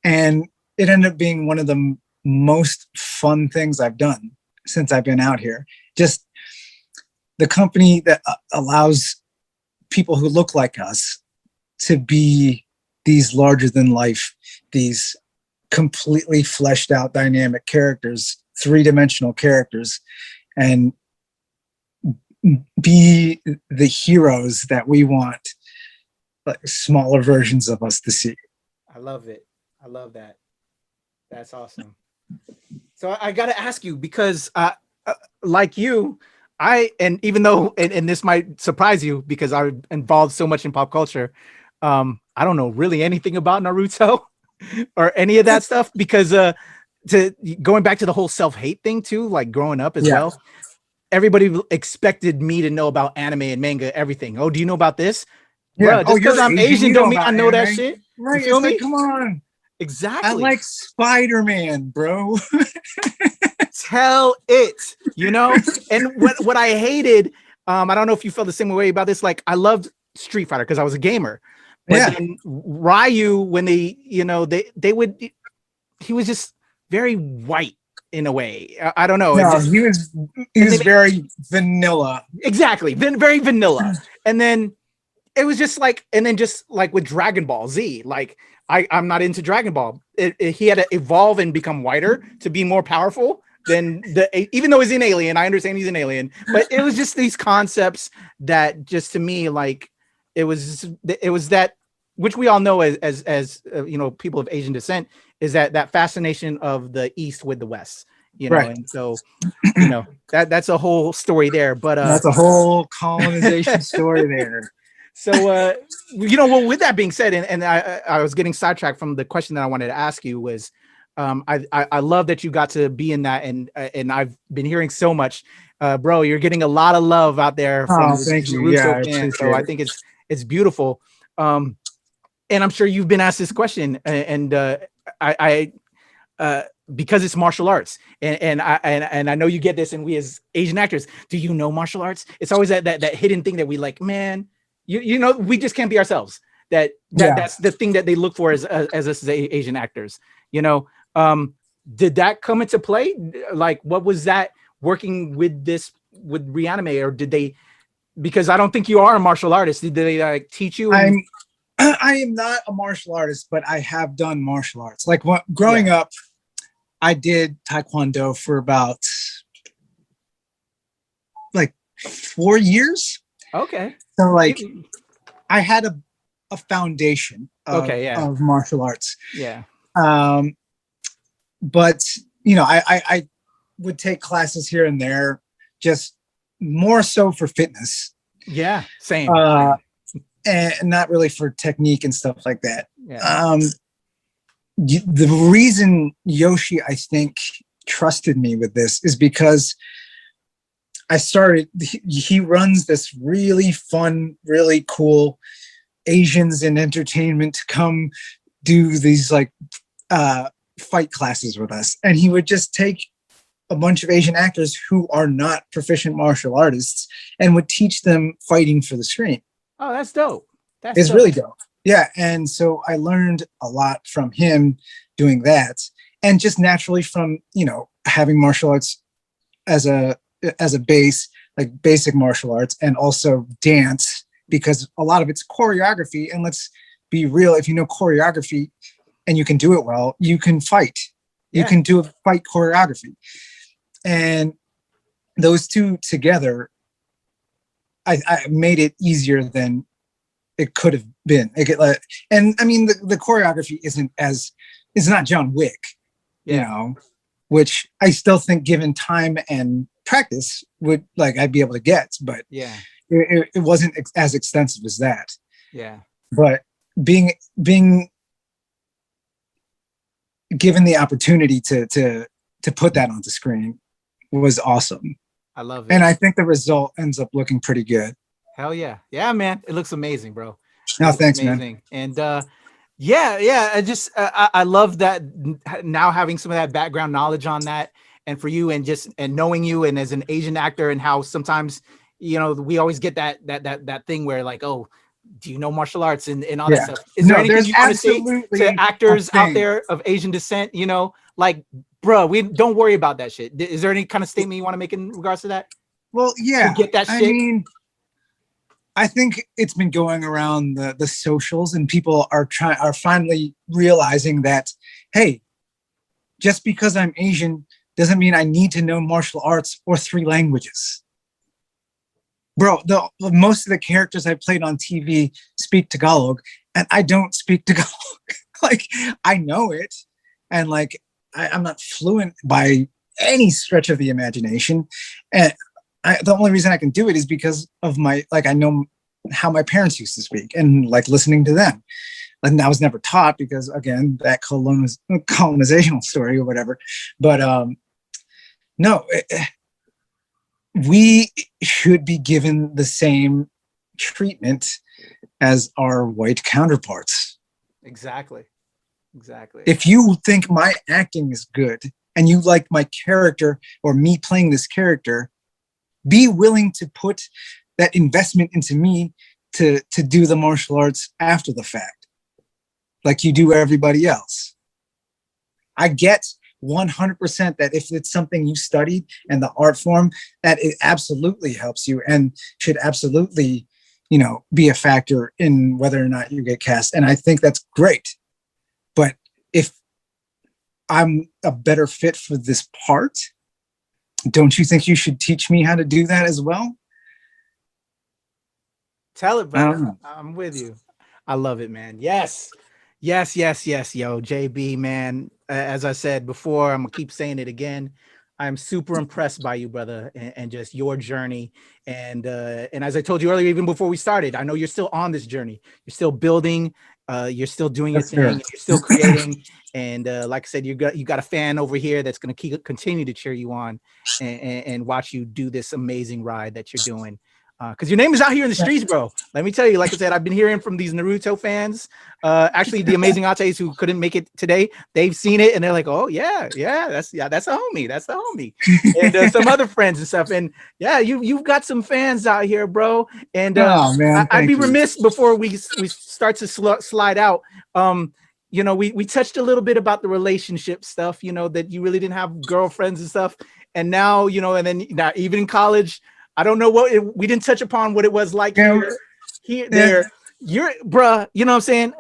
B: And it ended up being one of the most fun things I've done since I've been out here. Just the company that allows people who look like us to be these larger than life, these completely fleshed out dynamic characters, three-dimensional characters, and be the heroes that we want, like smaller versions of us to see.
A: I love it. I love that. That's awesome. So I got to ask you, because like you, and even though, and this might surprise you because I'm involved so much in pop culture, I don't know really anything about Naruto or any of that stuff, because to going back to the whole self-hate thing too, like growing up as well, everybody expected me to know about anime and manga, everything. Oh, do you know about this?
B: Yeah.
A: Bruh, just because I'm Asian don't mean I know that shit.
B: Right.
A: You feel me?
B: Like, come on.
A: Exactly.
B: I like Spider-Man, bro.
A: Tell it, you know? And what I hated, I don't know if you felt the same way about this. Like, I loved Street Fighter because I was a gamer. But then Ryu, when they, you know, he was just very white in a way. I don't know.
B: No,
A: just,
B: he was very vanilla.
A: Exactly. Very vanilla. And then it was just like, and then just like with Dragon Ball Z, like I'm not into Dragon Ball. He had to evolve and become whiter to be more powerful than even though he's an alien. I understand he's an alien, but it was just these concepts that just to me, like it was that, which we all know as you know, people of Asian descent, is that fascination of the East with the West, you know, right. And so, you know, that's a whole story there, but
B: that's a whole colonization story there.
A: So, you know, well, with that being said, and I was getting sidetracked from the question that I wanted to ask you was, I love that you got to be in that, and I've been hearing so much, bro, you're getting a lot of love out there from Naruto fans, so I think it's beautiful. And I'm sure you've been asked this question, and I because it's martial arts, and I know you get this, and we as Asian actors, do you know martial arts? It's always that hidden thing that we like, man. You know, we just can't be ourselves. That's the thing that they look for as us as Asian actors. You know, did that come into play? Like, what was that working with Reanime, or did they? Because I don't think you are a martial artist. Did they like teach you?
B: I am not a martial artist, but I have done martial arts. Like growing up, I did Taekwondo for about like 4 years.
A: Okay.
B: So like I had a foundation of martial arts.
A: Yeah.
B: But you know, I would take classes here and there, just more so for fitness.
A: Yeah, same.
B: And not really for technique and stuff like that. Yeah. The reason Yoshi, I think, trusted me with this is because he runs this really fun, really cool Asians in entertainment to come do these like fight classes with us. And he would just take a bunch of Asian actors who are not proficient martial artists and would teach them fighting for the screen.
A: Oh, that's dope.
B: It's really dope. Yeah, and so I learned a lot from him doing that, and just naturally from having martial arts as a base, like basic martial arts, and also dance, because a lot of it's choreography. And let's be real, if you know choreography and you can do it well, you can fight. You
A: Yeah.
B: can do a fight choreography, and those two together, I made it easier than it could have been. And I mean, the choreography is not John Wick,
A: Yeah.
B: which I still think, given time and practice, would I'd be able to get, but
A: Yeah.
B: it wasn't as extensive as that.
A: Yeah.
B: But being given the opportunity to put that on the screen was awesome.
A: I love it.
B: And I think the result ends up looking pretty good.
A: Hell yeah. Yeah, man. It looks amazing, bro.
B: No, thanks, man.
A: Amazing. And yeah. I love that now, having some of that background knowledge on that, and for you, and knowing you, and as an Asian actor, and how sometimes, we always get that thing where like, oh, do you know martial arts and all that stuff? Is there anything you want to say to actors out there of Asian descent? Like, bro, we don't worry about that shit. Is there any kind of statement you want to make in regards to that?
B: Well, yeah.
A: To get that shit?
B: I mean, I think it's been going around the socials, and people are finally realizing that, hey, just because I'm Asian doesn't mean I need to know martial arts or 3 languages. Bro, most of the characters I played on TV speak Tagalog, and I don't speak Tagalog. I know it, and I'm not fluent by any stretch of the imagination. And the only reason I can do it is because of I know how my parents used to speak, and listening to them. And I was never taught, because again, that colonizational story or whatever. But no, we should be given the same treatment as our white counterparts.
A: Exactly.
B: If you think my acting is good and you like my character or me playing this character, be willing to put that investment into me to do the martial arts after the fact, like you do everybody else. I get 100% that if it's something you studied and the art form, that it absolutely helps you and should absolutely, be a factor in whether or not you get cast. And I think that's great. But if I'm a better fit for this part, don't you think you should teach me how to do that as well?
A: Tell it, brother. I'm with you. I love it, man. Yes. Yo, JB, man. As I said before, I'm gonna keep saying it again. I'm super impressed by you, brother, and just your journey. And as I told you earlier, even before we started, I know you're still on this journey. You're still building. You're still doing your thing. You're still creating. And like I said, you got a fan over here that's gonna continue to cheer you on and watch you do this amazing ride that you're doing. Because your name is out here in the streets, bro. Let me tell you, like I said, I've been hearing from these Naruto fans. Actually, the amazing Ates who couldn't make it today, they've seen it and they're like, "Oh yeah, that's a homie, that's the homie," and some other friends and stuff. And yeah, you've got some fans out here, bro. And I'd be remiss before we start to slide out. We touched a little bit about the relationship stuff. That you really didn't have girlfriends and stuff, and now and then now even in college. I don't know we didn't touch upon what it was like there. You're bruh, you know what I'm saying?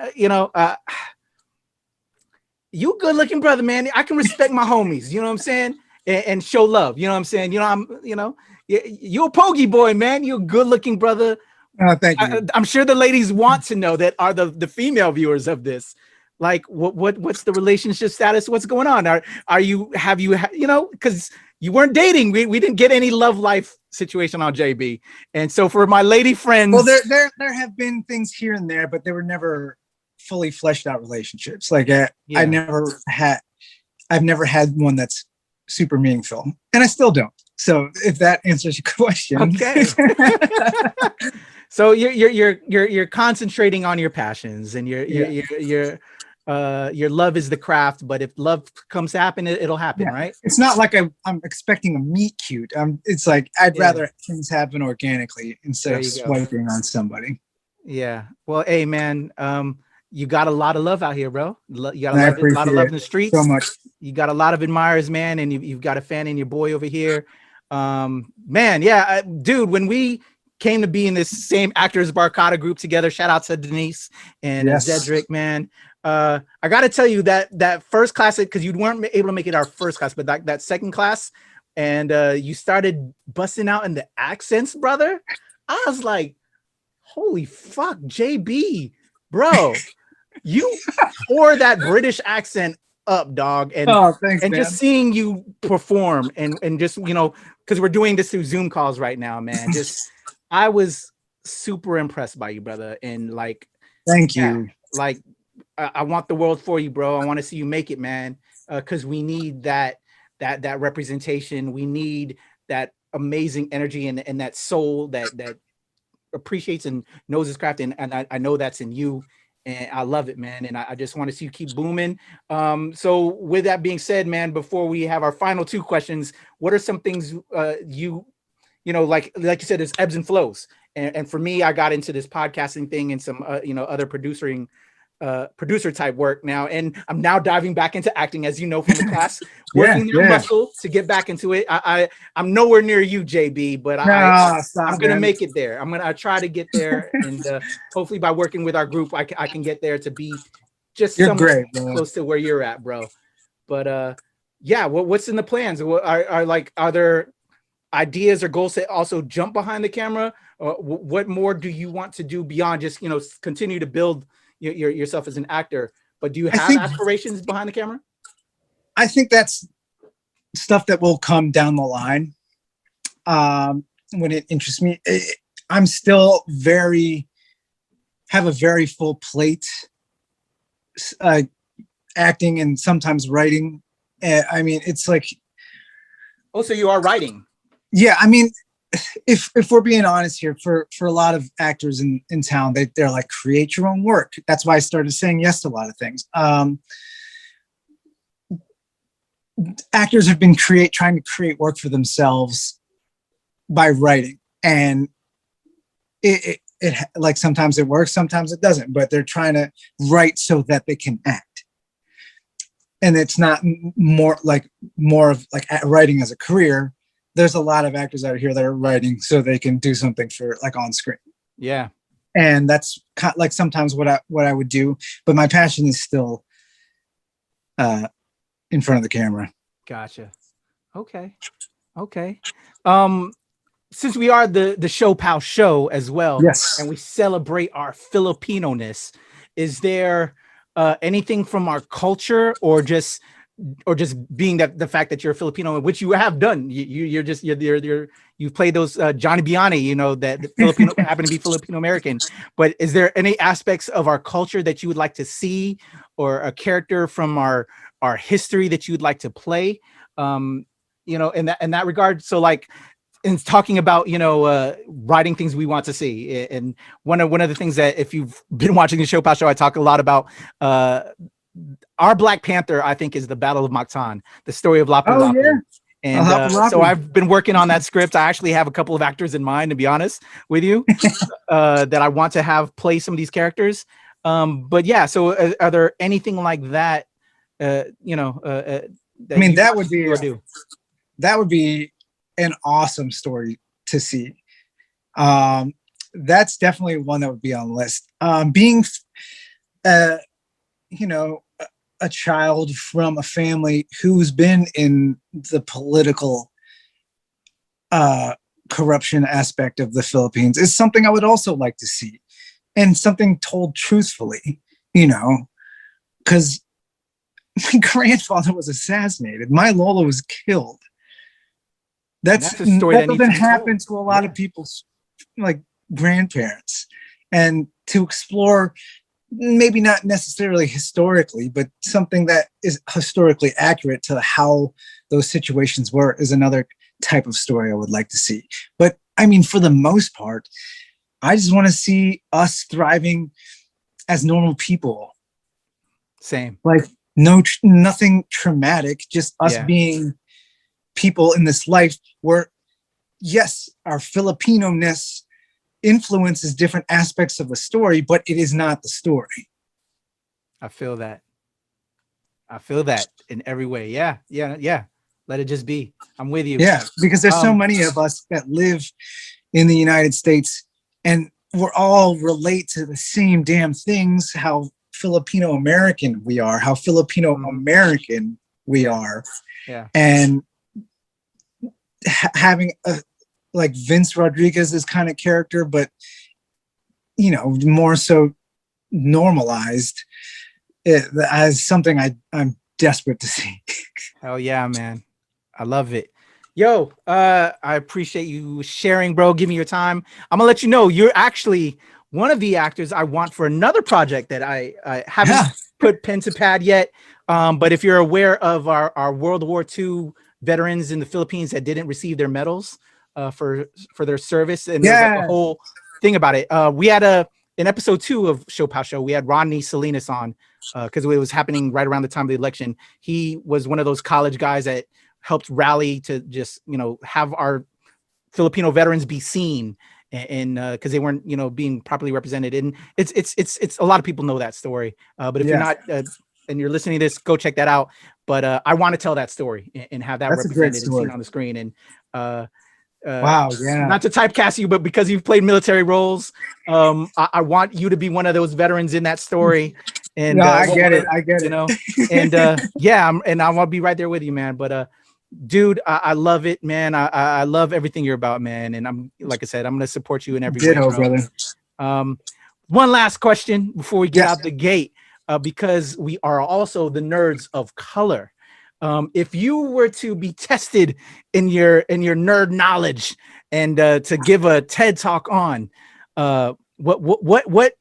A: You good looking brother, man. I can respect my homies, you know what I'm saying? And show love, you know what I'm saying? You're a pogey boy, man. You're a good looking brother.
B: Thank you.
A: I'm sure the ladies want to know that are the female viewers of this. Like what's the relationship status? What's going on? Have you because you weren't dating. We didn't get any love life situation on JB. And so for my lady friends,
B: well, there have been things here and there, but they were never fully fleshed out relationships. I've never had one that's super meaningful, and I still don't. So if that answers your question,
A: okay. So you're concentrating on your passions, and your love is the craft, but if love comes to happen, it'll happen, right?
B: It's not like I'm expecting a meet cute. It's like I'd rather things happen organically instead of swiping on somebody.
A: Yeah. Well, hey, man, you got a lot of love out here, bro. You got
B: And I
A: a lot of
B: appreciate
A: love
B: it
A: in the
B: so
A: streets.
B: much.
A: You got a lot of admirers, man, and you've got a fan in your boy over here. Man, yeah, dude, when we came to be in this same Actors Barcada group together, shout out to Denise and
B: Yes.
A: Zedric, man. I got to tell you that first class, because you weren't able to make it our first class, but that second class, and you started busting out in the accents, brother. I was like, holy fuck, JB, bro, you tore that British accent up, dog.
B: Oh, thanks,
A: And
B: man.
A: just seeing you perform and just, because we're doing this through Zoom calls right now, man. I was super impressed by you, brother. And like,
B: Thank
A: yeah,
B: you.
A: like I want the world for you, bro. I want to see you make it, man. Because we need that representation. We need that amazing energy and that soul that appreciates and knows his craft, and I know that's in you, and I love it, man. And I just want to see you keep booming. So with that being said, man, before we have our final two questions, what are some things like you said, there's ebbs and flows, and for me, I got into this podcasting thing and some other producer type work now, and I'm now diving back into acting, as you know from the class, working their muscle to get back into it. I'm nowhere near you, JB, but I'm gonna make it there. I'm gonna try to get there, and hopefully by working with our group, I can get there to be just somewhat close to where you're at, bro. But yeah, what's in the plans? Are there ideas or goals to also jump behind the camera? What more do you want to do beyond just continue to build yourself as an actor? But do you have aspirations behind the camera?
B: I think that's stuff that will come down the line. When it interests me, I'm still have a very full plate, acting and sometimes writing. I mean, it's like,
A: oh, so you are writing?
B: Yeah, I mean, if we're being honest here, for a lot of actors in town, they're like, create your own work. That's why I started saying yes to a lot of things. Actors have been trying to create work for themselves by writing, and it like sometimes it works, sometimes it doesn't, but they're trying to write so that they can act. And it's not more of like writing as a career. There's a lot of actors out here that are writing so they can do something for like on screen.
A: Yeah.
B: And that's kind of like sometimes what I would do, but my passion is still in front of the camera.
A: Gotcha. Okay. Since we are the ShoPowSho as well,
B: yes,
A: and we celebrate our Filipino-ness, is there anything from our culture or just being that the fact that you're a Filipino, which you have done, you've played those Johnny Biani, that the Filipino happen to be Filipino American, but is there any aspects of our culture that you would like to see, or a character from our history that you would like to play, in that regard? So like, in talking about writing things we want to see, and one of the things that, if you've been watching the ShoPowSho, I talk a lot about our Black Panther, I think, is the Battle of Mactan, the story of Lapu Lapu. Yeah. And so I've been working on that script. I actually have a couple of actors in mind, to be honest with you, that I want to have play some of these characters. But yeah, so are there anything like that? That
B: I mean, that would be an awesome story to see. That's definitely one that would be on the list. Being, a child from a family who's been in the political corruption aspect of the Philippines is something I would also like to see, and something told truthfully, because my grandfather was assassinated. My Lola was killed. That's a story that doesn't happen to a lot of people's like grandparents, and to explore, maybe not necessarily historically, but something that is historically accurate to how those situations were, is another type of story I would like to see. But I mean, for the most part, I just want to see us thriving as normal people.
A: Same.
B: Like nothing traumatic, just us being people in this life where, yes, our Filipino-ness influences different aspects of the story, but it is not the story.
A: I feel that. I feel that in every way. Yeah. Let it just be. I'm with you.
B: Yeah, because there's so many of us that live in the United States, and we're all relate to the same damn things. How Filipino American we are. How Filipino American we are.
A: Yeah.
B: And having a like Vince Rodriguez's kind of character, but more so normalized as something I'm desperate to see.
A: Hell yeah, man. I love it. Yo, I appreciate you sharing, bro. Give me your time. I'm gonna let you know you're actually one of the actors I want for another project that I haven't put pen to pad yet. But if you're aware of our World War II veterans in the Philippines that didn't receive their medals for their service, and there's like a whole thing about it. We had in episode 2 of ShoPowSho, we had Rodney Salinas on because it was happening right around the time of the election. He was one of those college guys that helped rally to just have our Filipino veterans be seen, and because they weren't being properly represented. And it's a lot of people know that story, but if you're not and you're listening to this, go check that out. But I want to tell that story and have that represented and seen on the screen. And
B: wow, yeah.
A: Not to typecast you, but because you've played military roles, I want you to be one of those veterans in that story. And
B: I get it.
A: And and I want to be right there with you, man. But dude, I love it, man. I love everything you're about, man. And I'm like I said, I'm gonna support you in every way,
B: brother.
A: One last question before we get out the gate, because we are also the nerds of color. If you were to be tested in your nerd knowledge and to give a TED talk on what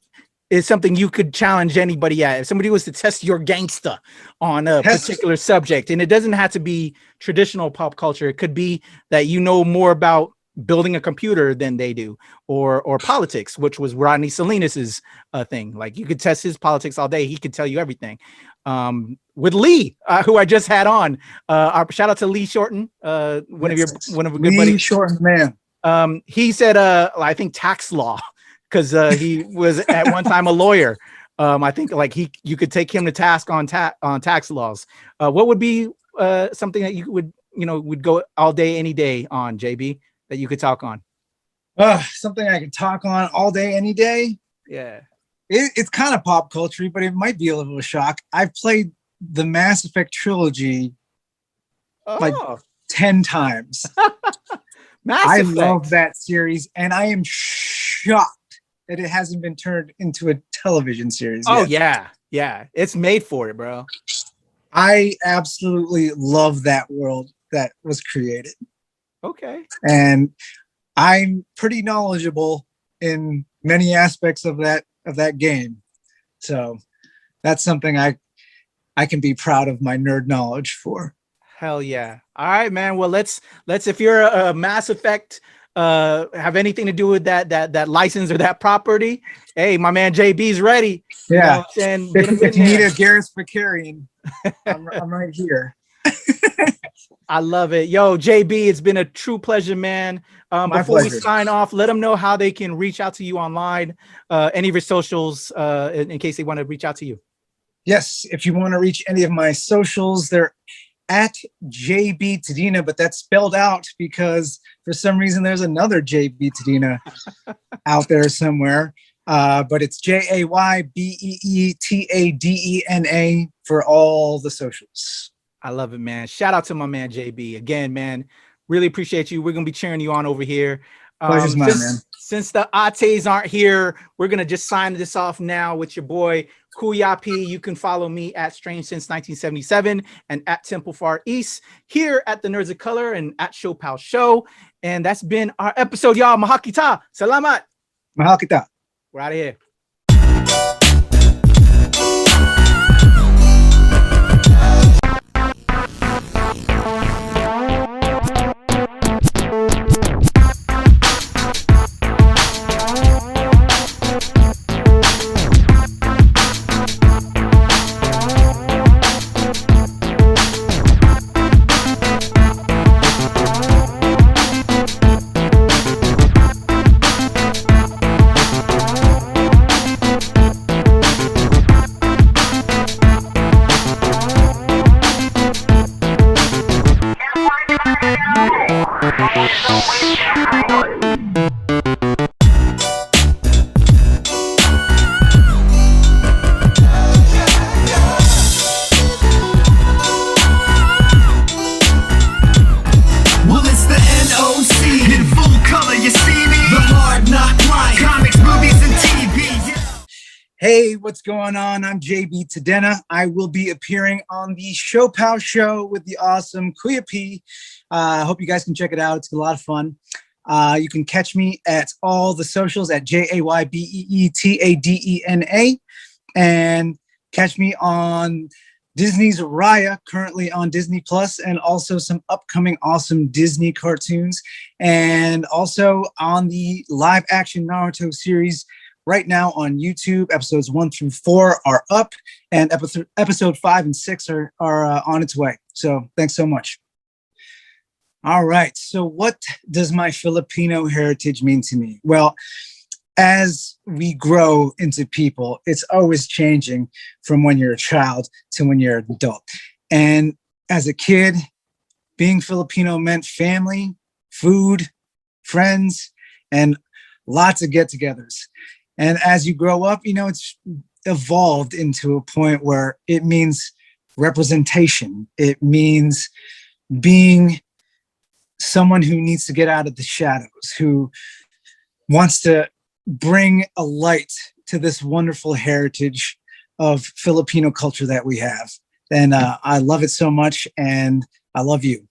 A: is something you could challenge anybody at? If somebody was to test your gangsta on a particular subject, and it doesn't have to be traditional pop culture, it could be that more about building a computer than they do, or politics, which was Rodney Salinas's thing. Like you could test his politics all day; he could tell you everything. With Lee, who I just had on, shout out to Lee Shorten, one of a good buddies.
B: Shorten, man.
A: He said, I think tax law, because he was at one time a lawyer. I think you could take him to task on tax laws. What would be something that you would go all day, any day on, JB, that you could talk on?
B: Something I could talk on all day, any day.
A: Yeah.
B: It's kind of pop culture, but it might be a little shock. I've played the Mass Effect trilogy like 10 times. I love that series, and I am shocked that it hasn't been turned into a television series yet.
A: Yeah. It's made for it, bro.
B: I absolutely love that world that was created.
A: Okay.
B: And I'm pretty knowledgeable in many aspects of that game. So that's something I can be proud of my nerd knowledge for.
A: Hell yeah. All right, man. Well, let's if you're a Mass Effect have anything to do with that license or that property, hey, my man JB's ready.
B: Yeah. If you need a Garrus Vakarian, I'm right here.
A: I love it. Yo, JB, it's been a true pleasure, man. Before we sign off, let them know how they can reach out to you online, any of your socials, in case they want to reach out to you.
B: Yes, if you want to reach any of my socials, they're at JB Tadena, but that's spelled out because for some reason there's another JB Tadena out there somewhere. But it's JayBeeTadena for all the socials.
A: I love it, man. Shout out to my man JB again, man. Really appreciate you. We're gonna be cheering you on over here.
B: Pleasure's mine, man.
A: Since the Ates aren't here, we're gonna just sign this off now with your boy Kuya P. You can follow me at Strange Since 1977 and at Temple Far East, here at the Nerds of Color and at ShoPowSho. And that's been our episode, y'all. Mahakita. Salamat.
B: Mahakita.
A: We're out of here.
B: Hey, what's going on? I'm JB Tadena. I will be appearing on the ShoPowSho with the awesome Kuya P. I hope you guys can check it out. It's a lot of fun. You can catch me at all the socials at JaybeeTadena, and catch me on Disney's Raya, currently on Disney Plus, and also some upcoming awesome Disney cartoons, and also on the live action Naruto series right now on YouTube. Episodes 1 through 4 are up, and episode 5 and 6 are on its way. So thanks so much. All right. So what does my Filipino heritage mean to me? Well, as we grow into people, it's always changing from when you're a child to when you're an adult. And as a kid, being Filipino meant family, food, friends, and lots of get-togethers. And as you grow up, you know, it's evolved into a point where it means representation. It means being someone who needs to get out of the shadows, who wants to bring a light to this wonderful heritage of Filipino culture that we have. And I love it so much, and I love you.